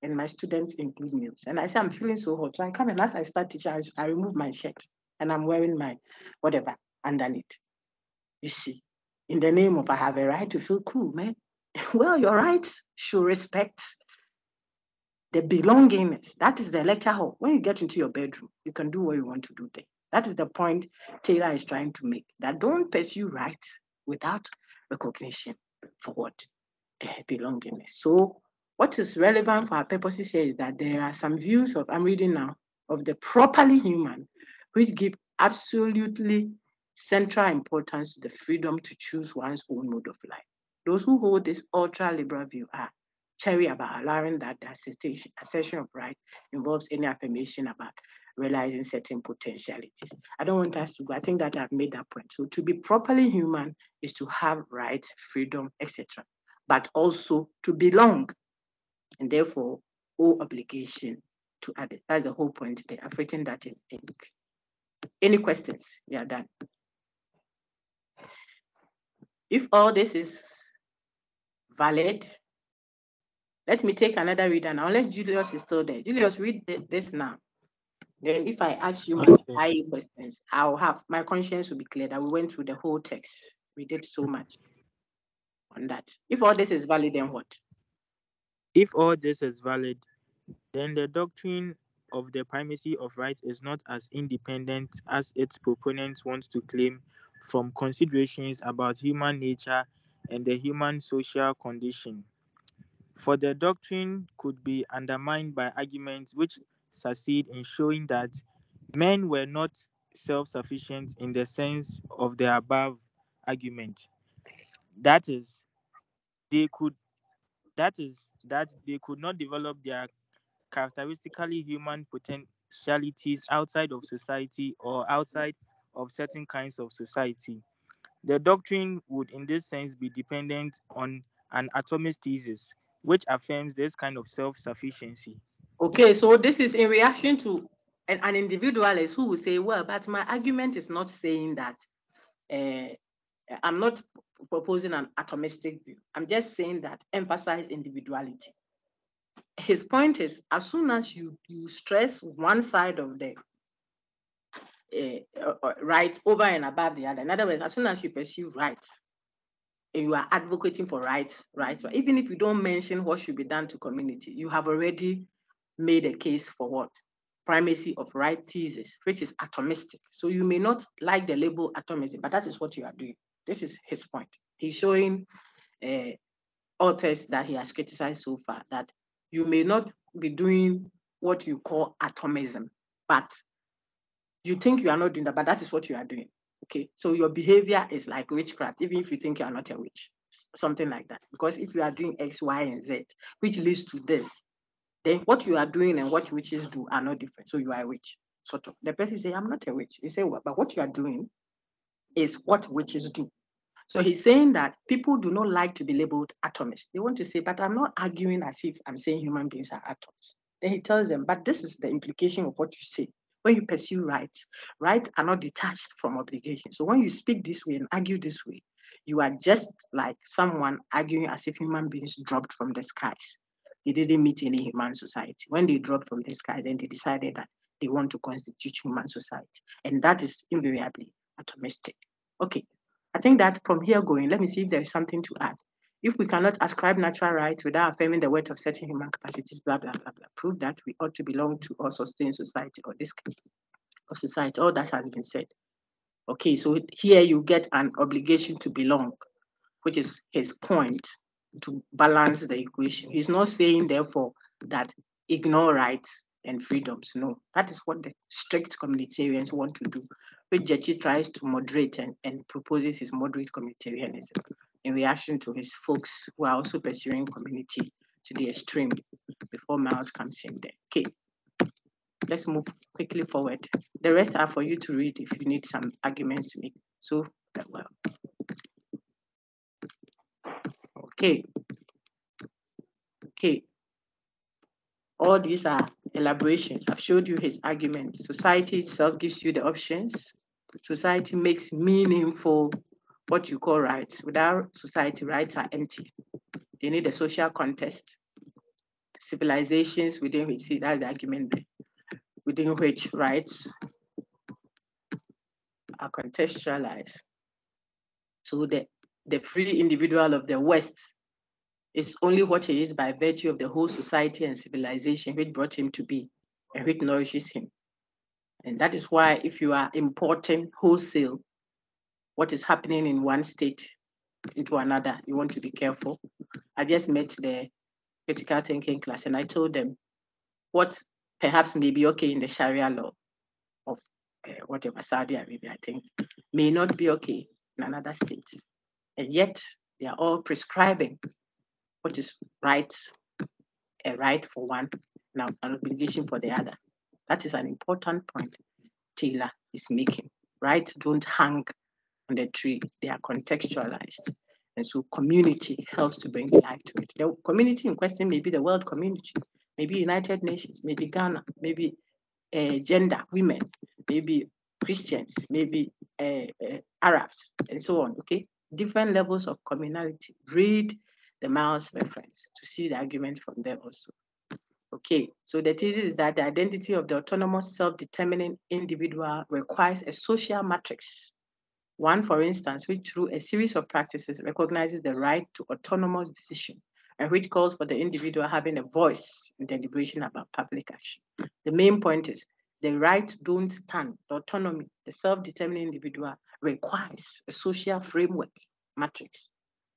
and my students include meals. And I say, I'm feeling so hot. So I come and as I start teaching, I remove my shirt and I'm wearing my whatever underneath. You see, in the name of I have a right to feel cool, man. Well, your rights should respect the belongingness. That is the lecture hall. When you get into your bedroom, you can do what you want to do there. That is the point Taylor is trying to make. That don't pursue rights without recognition for what? Belongingness. So what is relevant for our purposes here is that there are some views of, I'm reading now, of the properly human, which give absolutely central importance to the freedom to choose one's own mode of life. Those who hold this ultra-liberal view are cherry about allowing that the assertion of right involves any affirmation about realizing certain potentialities. I don't want us to go. I think that I've made that point. So to be properly human is to have rights, freedom, etc., but also to belong, and therefore owe obligation to others. That's the whole point there. I've written that in ink. Any questions? We are done. If all this is valid, Let me take another reader now. Unless Julius is still there. Julius, read this now. Then if I ask you my IE questions, I'll have my conscience will be clear that we went through the whole text. We did so much on that. If all this is valid, then what? If all this is valid, then the doctrine of the primacy of rights is not as independent as its proponents want to claim from considerations about human nature and the human social condition. For the doctrine could be undermined by arguments which succeed in showing that men were not self-sufficient in the sense of the above argument. That is, they could that they could not develop their characteristically human potentialities outside of society or outside of certain kinds of society. The doctrine would, in this sense, be dependent on an atomist thesis, which affirms this kind of self-sufficiency. Okay, so this is in reaction to an individualist who will say, well, but my argument is not saying that I'm not proposing an atomistic view. I'm just saying that emphasize individuality. His point is, as soon as you stress one side of the right over and above the other, in other words, as soon as you pursue right, and you are advocating for right, even if you don't mention what should be done to community, you have already made a case for what? Primacy of right thesis, which is atomistic. So you may not like the label atomism, but that is what you are doing. This is his point. He's showing authors that he has criticized so far that you may not be doing what you call atomism, but you think you are not doing that, but that is what you are doing. Okay, so your behavior is like witchcraft, even if you think you are not a witch, something like that. Because if you are doing X, Y, and Z, which leads to this, then what you are doing and what witches do are not different. So you are a witch, sort of. The person say, I'm not a witch. He say, well, but what you are doing is what witches do. So he's saying that people do not like to be labeled atomists. They want to say, but I'm not arguing as if I'm saying human beings are atoms. Then he tells them, but this is the implication of what you say. When you pursue rights are not detached from obligation. So when you speak this way and argue this way, you are just like someone arguing as if human beings dropped from the skies. They didn't meet any human society. When they dropped from the sky, then they decided that they want to constitute human society. And that is invariably atomistic. Okay, I think that from here going, let me see if there is something to add. If we cannot ascribe natural rights without affirming the worth of certain human capacities, blah, blah, blah, blah, prove that we ought to belong to or sustain society or this kind of society, all that has been said. Okay, so here you get an obligation to belong, which is his point to balance the equation. He's not saying, therefore, that ignore rights and freedoms. No, that is what the strict communitarians want to do, which Jechi tries to moderate and proposes his moderate communitarianism in reaction to his folks who are also pursuing community to the extreme before Miles comes in there. Okay, let's move quickly forward. The rest are for you to read if you need some arguments to make. So, well. Okay. All these are elaborations. I've showed you his argument. Society itself gives you the options. Society makes meaningful what you call rights. Without society, rights are empty. They need a social context. Civilizations within which, see, that's the argument there, within which rights are contextualized. So the free individual of the West is only what he is by virtue of the whole society and civilization which brought him to be and which nourishes him. And that is why if you are importing wholesale what is happening in one state into another, you want to be careful. I just met the critical thinking class and I told them what perhaps may be okay in the Sharia law of whatever, Saudi Arabia, I think, may not be okay in another state. And yet they are all prescribing what is right, a right for one, now an obligation for the other. That is an important point Taylor is making. Rights don't hang on the tree, they are contextualized. And so community helps to bring life to it. The community in question may be the world community, maybe United Nations, maybe Ghana, maybe gender, women, maybe Christians, maybe Arabs, and so on, okay? Different levels of communality. Read the Miles reference to see the argument from there also. Okay, so the thesis is that the identity of the autonomous self-determining individual requires a social matrix. One, for instance, which through a series of practices recognizes the right to autonomous decision and which calls for the individual having a voice in deliberation about public action. The main point is the right don't stand, the autonomy, the self-determining individual requires a social framework matrix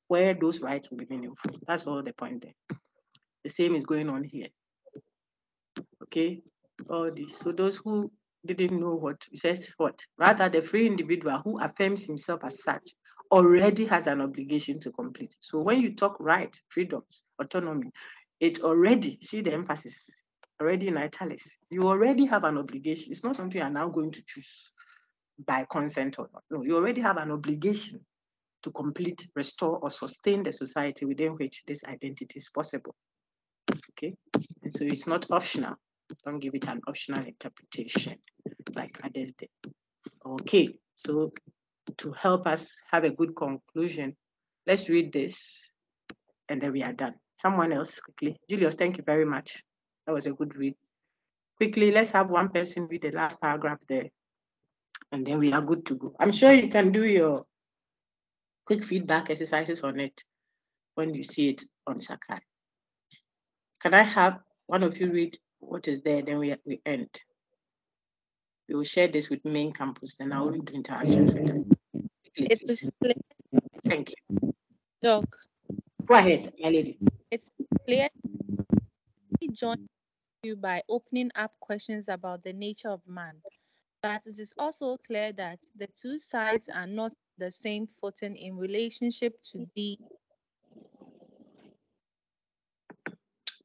where those rights will be meaningful. That's all the point there. The same is going on here. Okay, all this. So those who didn't know what it says what, rather the free individual who affirms himself as such already has an obligation to complete. So when you talk right, freedoms, autonomy, it already, see the emphasis, already in italics, you already have an obligation. It's not something you're now going to choose by consent or not. No, you already have an obligation to complete, restore, or sustain the society within which this identity is possible. Okay, and so it's not optional. Don't give it an optional interpretation like others did. Okay, so to help us have a good conclusion, let's read this and then we are done. Someone else quickly. Julius, thank you very much. That was a good read. Quickly, let's have one person read the last paragraph there and then we are good to go. I'm sure you can do your quick feedback exercises on it when you see it on Sakai. Can I have one of you read what is there, then we end. We will share this with main campus, and I will do interactions with them. It is clear. Thank you. Doc. Go ahead, my lady. It's clear. We join you by opening up questions about the nature of man. But it is also clear that the two sides are not the same footing in relationship to the.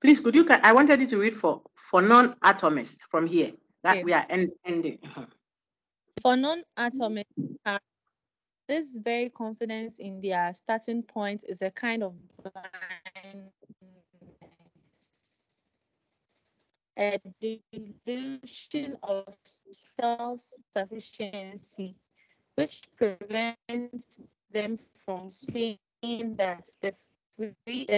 Please, could you? I wanted you to read for non-atomists from here. That okay. We are ending. For non-atomists, this very confidence in their starting point is a kind of blindness, a delusion of self-sufficiency, which prevents them from seeing that the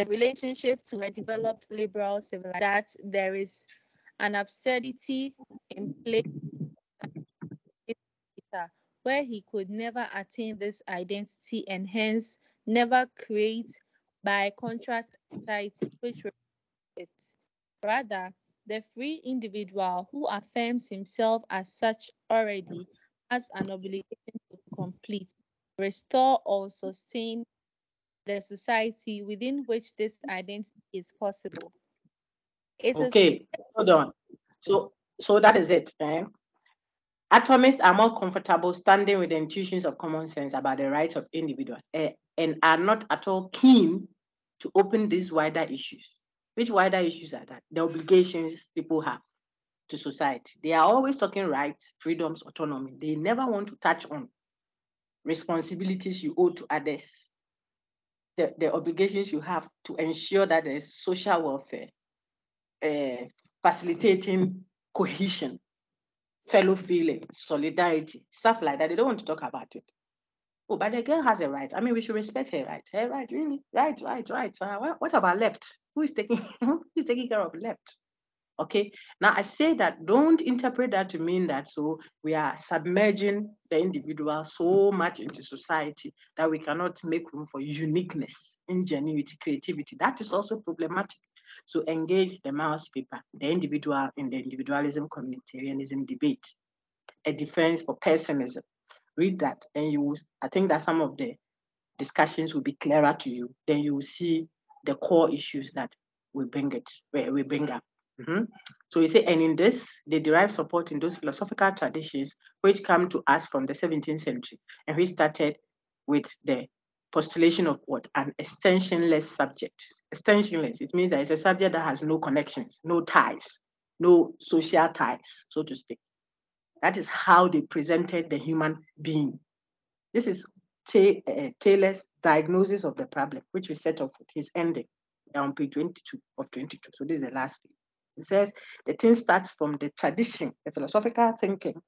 relationship to a developed liberal civilization, that there is an absurdity in place where he could never attain this identity and hence never create by contrast society which reflects it. Rather, the free individual who affirms himself as such already has an obligation to complete, restore, or sustain the society within which this identity is possible. Okay, hold on. So that is it. Atomists are more comfortable standing with the intuitions of common sense about the rights of individuals and are not at all keen to open these wider issues. Which wider issues are that? The obligations people have to society. They are always talking rights, freedoms, autonomy. They never want to touch on responsibilities you owe to others, the obligations you have to ensure that there is social welfare, facilitating cohesion, fellow feeling, solidarity, stuff like that. They don't want to talk about it. Oh, but the girl has a right. I mean, we should respect her right. Her right, really? Right. What about left? Who is taking care of left? Okay. Now I say that don't interpret that to mean that so we are submerging the individual so much into society that we cannot make room for uniqueness, ingenuity, creativity. That is also problematic. So engage the mouse paper, the individual in the individualism communitarianism debate, a defense for pessimism. Read that, and you will, I think that some of the discussions will be clearer to you. Then you will see the core issues that we bring up. Mm-hmm. So you say, and in this, they derive support in those philosophical traditions which come to us from the 17th century, and we started with the postulation of what? An extensionless subject. Extensionless, it means that it's a subject that has no connections, no ties, no social ties, so to speak. That is how they presented the human being. This is Taylor's diagnosis of the problem, which we set off with his ending on page 22 of 22. So this is the last page. It says the thing starts from the tradition, the philosophical thinking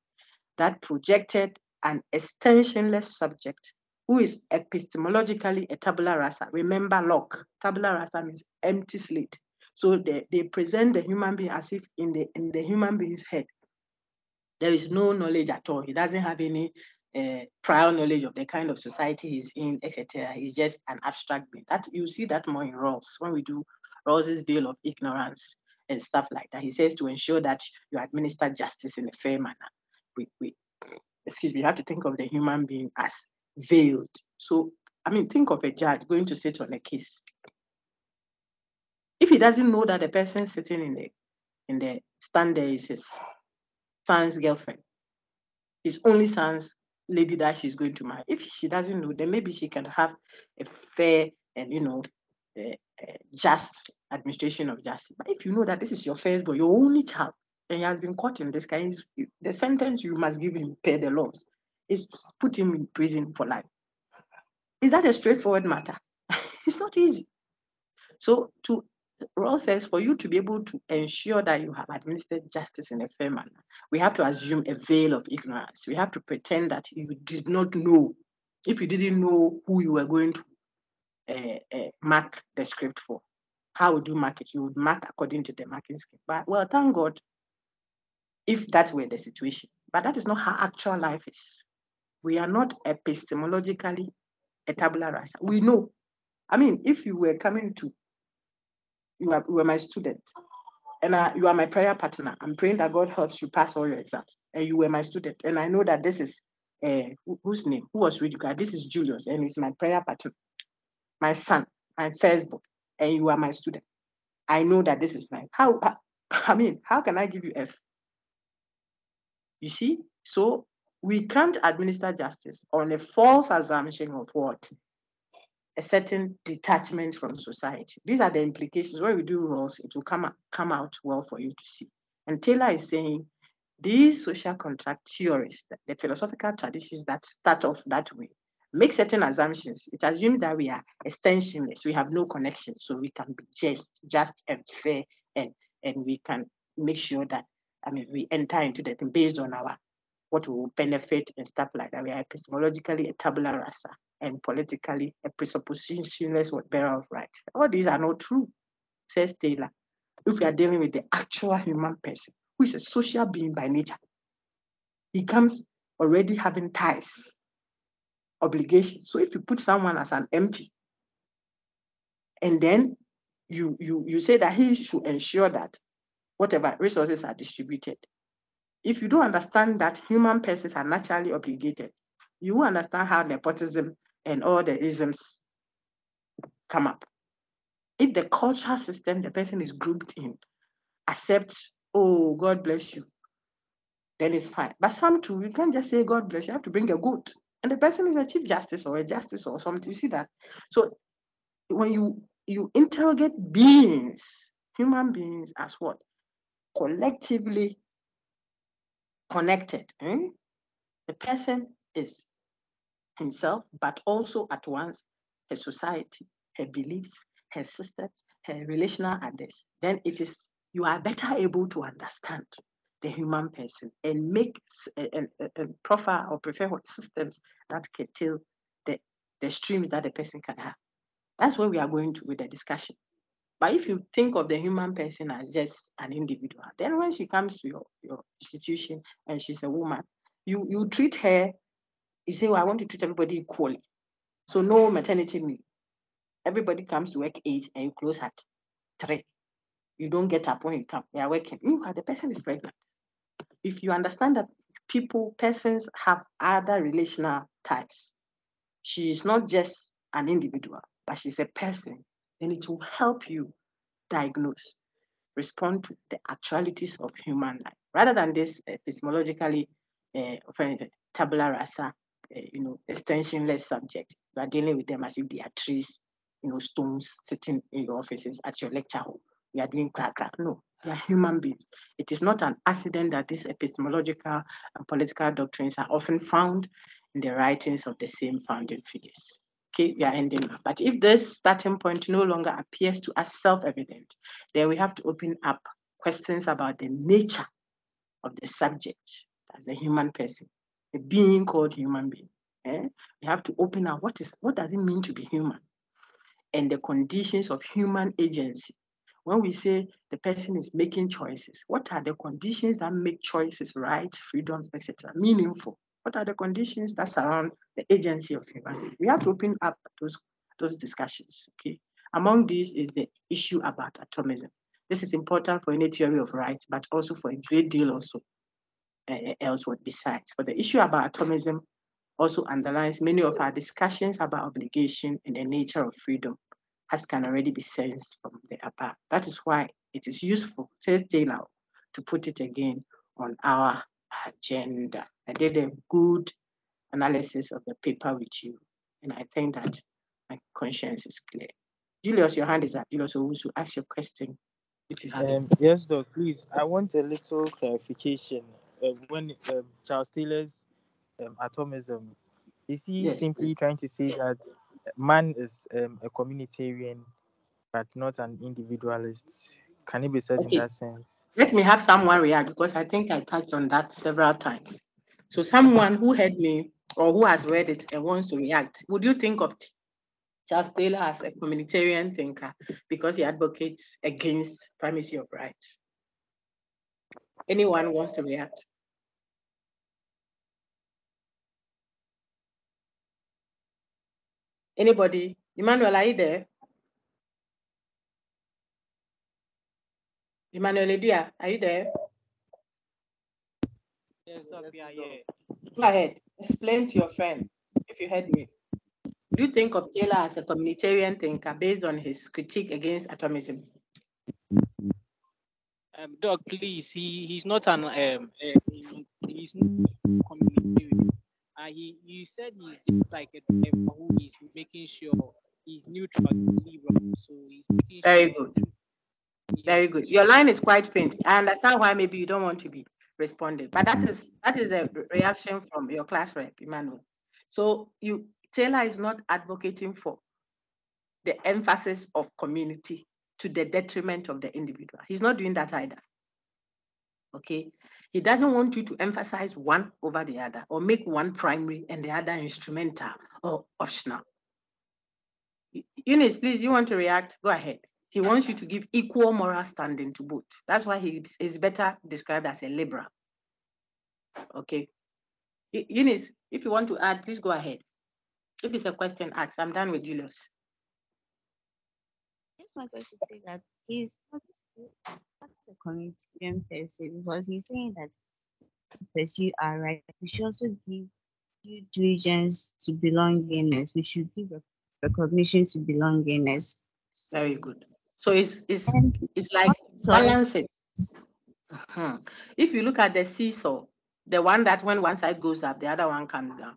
that projected an extensionless subject who is epistemologically a tabula rasa. Remember Locke, tabula rasa means empty slate. So they present the human being as if in the human being's head, there is no knowledge at all. He doesn't have any prior knowledge of the kind of society he's in, etc. He's just an abstract being. That you see that more in Rawls when we do Rawls's veil of ignorance and stuff like that. He says to ensure that you administer justice in a fair manner. Excuse me, you have to think of the human being as veiled. So, I mean, think of a judge going to sit on a case. If he doesn't know that the person sitting in the stand there is his son's girlfriend, his only son's lady that she's going to marry, if she doesn't know, then maybe she can have a fair and just administration of justice. But if you know that this is your firstborn, your only child, and he has been caught in this kind, the sentence you must give him per the laws is to put him in prison for life. Is that a straightforward matter? It's not easy. So Rawls says for you to be able to ensure that you have administered justice in a fair manner, we have to assume a veil of ignorance. We have to pretend that you did not know. If you didn't know who you were going to mark the script for, how would you mark it? You would mark according to the marking scheme. But well, thank God if that were the situation. But that is not how actual life is. We are not epistemologically a tabula rasa. We know. I mean, if you were coming to, you were my student, and you are my prayer partner. I'm praying that God helps you pass all your exams, and you were my student, and I know that this is whose name? Who was reading? This is Julius, and he's my prayer partner, my son, my firstborn, and you are my student. I know that this is how can I give you F? You see, so we can't administer justice on a false assumption of what? A certain detachment from society. These are the implications. When we do Rawls, it will come out well for you to see. And Taylor is saying these social contract theories, the philosophical traditions that start off that way, make certain assumptions. It assumes that we are extensionless, we have no connection, so we can be just and fair, and we can make sure that we enter into the thing based on what will benefit and stuff like that. We are epistemologically a tabula rasa and politically a presuppositionless bearer of right. All these are not true, says Taylor. If we are dealing with the actual human person, who is a social being by nature, he comes already having ties, obligations. So if you put someone as an MP, and then you say that he should ensure that whatever resources are distributed, if you don't understand that human persons are naturally obligated, you will understand how nepotism and all the isms come up. If the cultural system the person is grouped in accepts, oh, God bless you, then it's fine. But some too, you can't just say God bless you, have to bring a goat. And the person is a chief justice or a justice or something. You see that? So when you interrogate beings, human beings as what? Collectively connected. The person is himself, but also at once her society, her beliefs, her systems, her relational others. Then you are better able to understand the human person and make and prefer systems that curtail the streams that the person can have. That's where we are going to with the discussion. But if you think of the human person as just an individual, then when she comes to your institution and she's a woman, you treat her, you say, well, I want to treat everybody equally. So no maternity leave. Everybody comes to work age and you close at 3. You don't get up when you come. They are working. Meanwhile, the person is pregnant. If you understand that persons have other relational ties, she is not just an individual, but she's a person, then it will help you diagnose, respond to the actualities of human life, rather than this epistemologically tabula rasa, extensionless subject. You are dealing with them as if they are trees, stones sitting in your offices at your lecture hall. You are doing crack. No, they are human beings. It is not an accident that these epistemological and political doctrines are often found in the writings of the same founding figures. Okay, we are ending now. But if this starting point no longer appears to us self-evident, then we have to open up questions about the nature of the subject as a human person, a being called human being. We have to open up what does it mean to be human and the conditions of human agency. When we say the person is making choices, what are the conditions that make choices, rights, freedoms, etc., meaningful? What are the conditions that surround the agency of humanity? We have to open up those discussions. Okay. Among these is the issue about atomism. This is important for any theory of rights, but also for a great deal also elsewhere besides. But the issue about atomism also underlines many of our discussions about obligation and the nature of freedom, as can already be sensed from the above. That is why it is useful, says Taylor, to put it again on our agenda. I did a good analysis of the paper with you, and I think that my conscience is clear. Julius, your hand is up. Julius Owusu, ask your question if you have it. Yes, Doc, please. I want a little clarification. When Charles Taylor's atomism, is he simply trying to say that man is a communitarian but not an individualist? Can it be said in that sense? Let me have someone react, because I think I touched on that several times. So someone who heard me or who has read it and wants to react, would you think of Charles Taylor as a communitarian thinker because he advocates against primacy of rights? Anyone wants to react? Anybody? Emmanuel, are you there? Emmanuel Edia, are you there? Yes, Doc, we are here. Go ahead. Explain to your friend if you heard me. Do you think of Taylor as a communitarian thinker based on his critique against atomism? Doc, please, he's not an he's not communitarian. You said he's just like a driver who is making sure he's neutral, liberal, so he's making Very sure. good. Very good. Your line is quite faint. I understand why maybe you don't want to be responding, but that is a reaction from your class rep, Emmanuel. So Taylor is not advocating for the emphasis of community to the detriment of the individual. He's not doing that either. Okay. He doesn't want you to emphasize one over the other or make one primary and the other instrumental or optional. Eunice, please, you want to react? Go ahead. He wants you to give equal moral standing to both. That's why he is better described as a liberal. Okay. Eunice, if you want to add, please go ahead. If it's a question, ask. I'm done with Julius. I just wanted to say that he's not a communitarian person, because he's saying that to pursue our right, we should also give due diligence to belongingness. We should give recognition to belongingness. Very good. So it's like balance it. If you look at the seesaw, the one that when one side goes up, the other one comes down.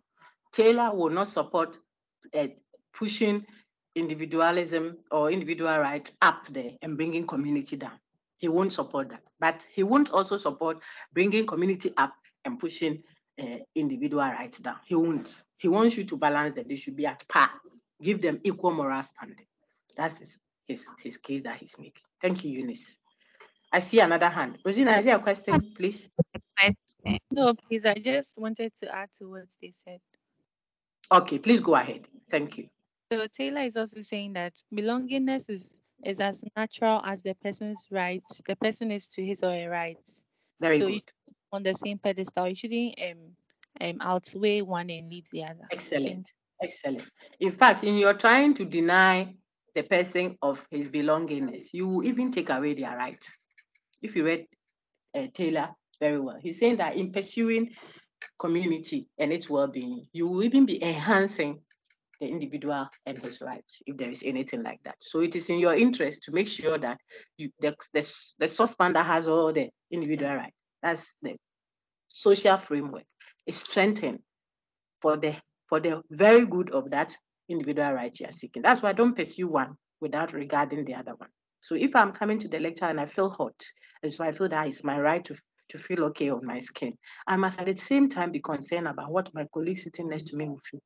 Taylor will not support pushing individualism or individual rights up there and bringing community down. He won't support that. But he won't also support bringing community up and pushing individual rights down. He won't. He wants you to balance that. They should be at par. Give them equal moral standing. That's his case that he's making. Thank you, Eunice. I see another hand. Rosina, is there a question, please? No, please. I just wanted to add to what they said. Okay, please go ahead. Thank you. So Taylor is also saying that belongingness is as natural as the person's rights. The person is to his or her rights. Very so good. You on the same pedestal. You shouldn't outweigh one and leave the other. Excellent. Excellent. In fact, in your trying to deny the person of his belongingness, you even take away their right. If you read Taylor very well, he's saying that in pursuing community and its well-being, you will even be enhancing the individual and his rights, if there is anything like that. So it is in your interest to make sure that the saucepan that has all the individual rights, that's the social framework, is strengthened for the very good of that individual right you are seeking. That's why I don't pursue one without regarding the other one. So if I'm coming to the lecture and I feel hot, and so I feel that it's my right to feel okay on my skin, I must at the same time be concerned about what my colleague sitting next to me will feel.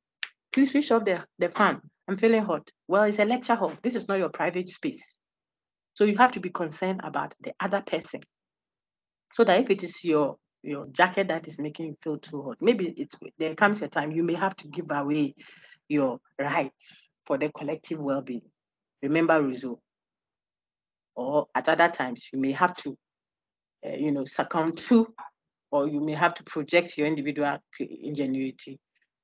Please switch off the fan. I'm feeling hot. Well, it's a lecture hall. This is not your private space. So you have to be concerned about the other person. So that if it is your your jacket that is making you feel too hot. Maybe there comes a time you may have to give away your rights for the collective well-being. Remember Rousseau. Or at other times, you may have to, succumb to, or you may have to project your individual ingenuity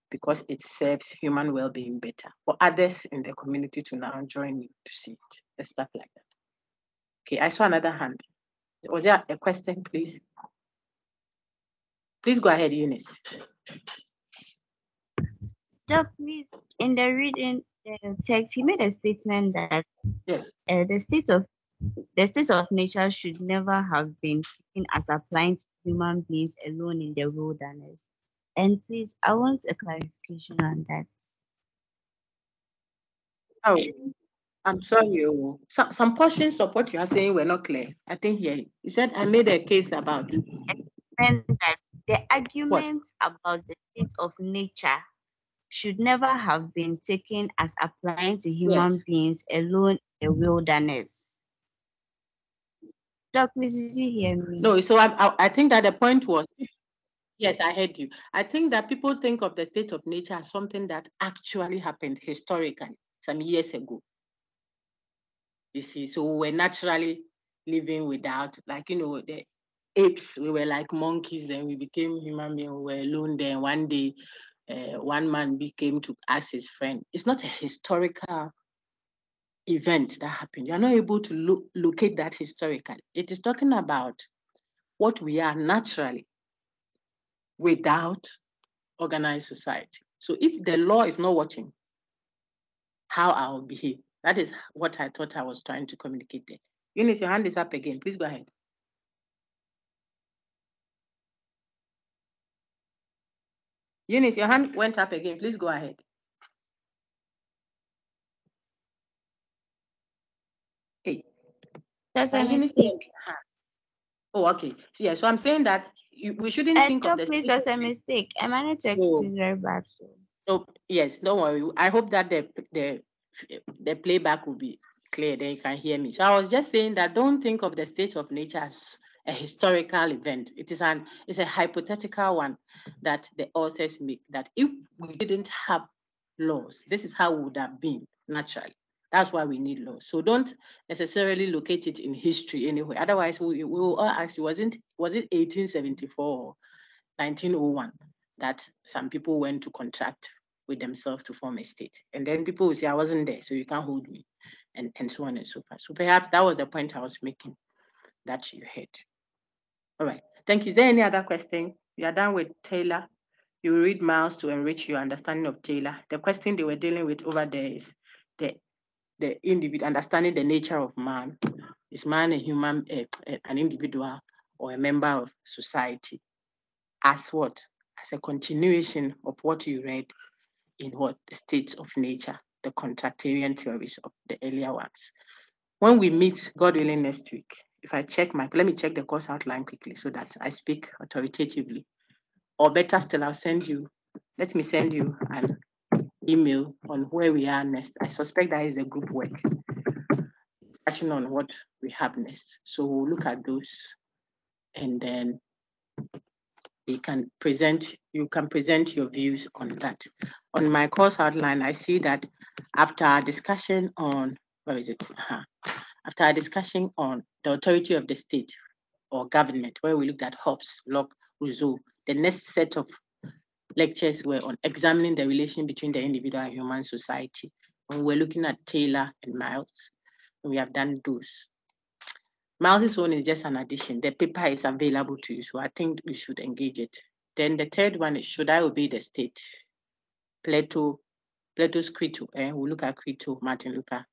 because it serves human well-being better for others in the community to now join you to see it, and stuff like that. Okay, I saw another hand. Was there a question, please? Please go ahead, Eunice. Doc, please, in the reading text, he made a statement that yes, the state of nature should never have been taken as applying to human beings alone in the wilderness. And please, I want a clarification on that. Oh, I'm sorry. Some portions of what you are saying were not clear. I think here you said I made a case about. And that the argument about the state of nature should never have been taken as applying to human beings alone in the wilderness. Doc, please, did you hear me? No, so I think that the point was, yes, I heard you. I think that people think of the state of nature as something that actually happened historically some years ago. You see, so we were naturally living without, like, the apes, we were like monkeys, then we became human beings, we were alone, then one day, one man became to ask his friend. It's not a historical event that happened. You're not able to locate that historically. It is talking about what we are naturally without organized society. So if the law is not watching how I will behave, that is what I thought I was trying to communicate there. Eunice, your hand is up again. Please go ahead. Eunice, your hand went up again. Please go ahead. Hey. That's a mistake. Oh, okay. So, yeah, so I'm saying that we shouldn't think of the please, that's a mistake. Am I not to is very bad? So yes, don't worry. I hope that the playback will be clear, then you can hear me. So I was just saying that don't think of the state of nature as a historical event. It's a hypothetical one that the authors make, that if we didn't have laws, this is how it would have been naturally. That's why we need laws. So don't necessarily locate it in history anyway. Otherwise, we will all ask you, was it 1874 or 1901 that some people went to contract with themselves to form a state? And then people will say, I wasn't there, so you can't hold me, and so on and so forth. So perhaps that was the point I was making that you heard. All right, thank you. Is there any other question? You are done with Taylor. You will read Miles to enrich your understanding of Taylor. The question they were dealing with over there is the individual, understanding the nature of man. Is man a human, an individual, or a member of society? As what? As a continuation of what you read in what states of nature, the contractarian theories of the earlier ones. When we meet, God willing, next week, if I check let me check the course outline quickly so that I speak authoritatively. Or better still, let me send you an email on where we are next. I suspect that is a group work, touching on what we have next. So we'll look at those, and then you can present your views on that. On my course outline, I see that after our discussion on, after our discussion on the authority of the state or government, where we looked at Hobbes, Locke, Rousseau, the next set of lectures were on examining the relation between the individual and human society. When we're looking at Taylor and Miles, we have done those. Miles' own is just an addition. The paper is available to you, so I think we should engage it. Then the third one is, should I obey the state? Plato's Crito, we'll look at Crito, Martin Luther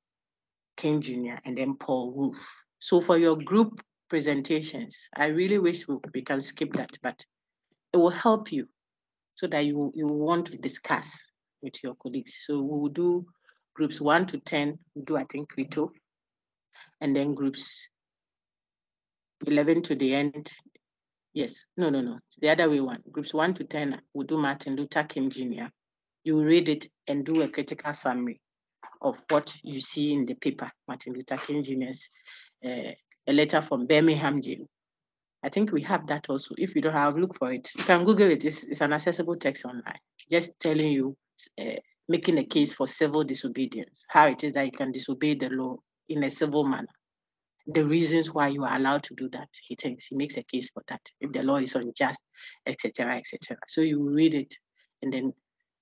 King Jr., and then Paul Wolff. So for your group presentations, I really wish we can skip that, but it will help you so that you want to discuss with your colleagues. So we will do groups 1 to 10, we'll do, I think, Crito, and then groups 11 to the end. Yes, no, it's the other way one. Groups 1 to 10, we'll do Martin Luther King Jr. You will read it and do a critical summary of what you see in the paper, Martin Luther King Jr.'s, a letter from Birmingham jail. I think we have that also. If you don't have, look for it. You can Google it. It's an accessible text online, just telling you, making a case for civil disobedience, how it is that you can disobey the law in a civil manner. The reasons why you are allowed to do that, he makes a case for that. If the law is unjust, etc., etc. So you read it, and then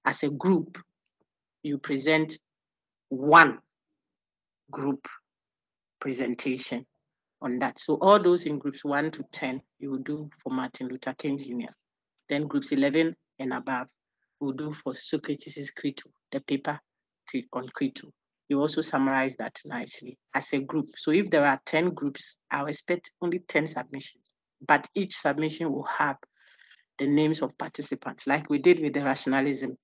as a group, you present one group presentation on that. So all those in groups 1 to 10, you will do for Martin Luther King Jr. Then groups 11 and above, will do for Socrates' Crito, the paper on Crito. You also summarize that nicely as a group. So if there are 10 groups, I'll expect only 10 submissions, but each submission will have the names of participants, like we did with the rationalism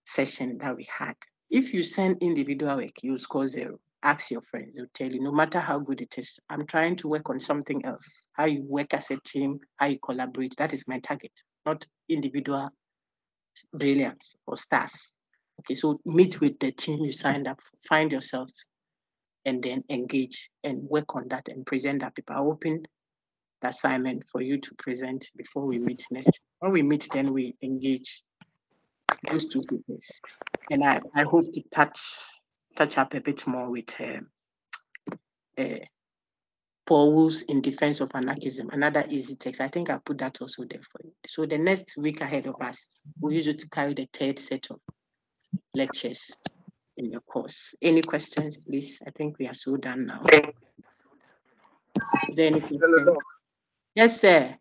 session that we had. If you send individual work, you score 0. Ask your friends, they'll tell you, no matter how good it is, I'm trying to work on something else. How you work as a team, how you collaborate, that is my target, not individual brilliance or stars. Okay, so meet with the team you signed up, find yourselves, and then engage and work on that and present that paper. I'll open the assignment for you to present before we meet next. When we meet, then we engage those two papers. And I hope to touch up a bit more with Paul's In Defense of Anarchism, another easy text. I think I put that also there for you. So the next week ahead of us, we use it to carry the third set of lectures in the course. Any questions, please? I think we are so done now. Is there any question? Yes, sir.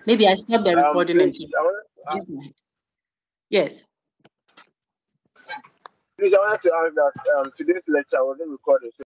Maybe I stop the recording and check. Yes. Please, I wanted to ask that today's lecture wasn't recorded.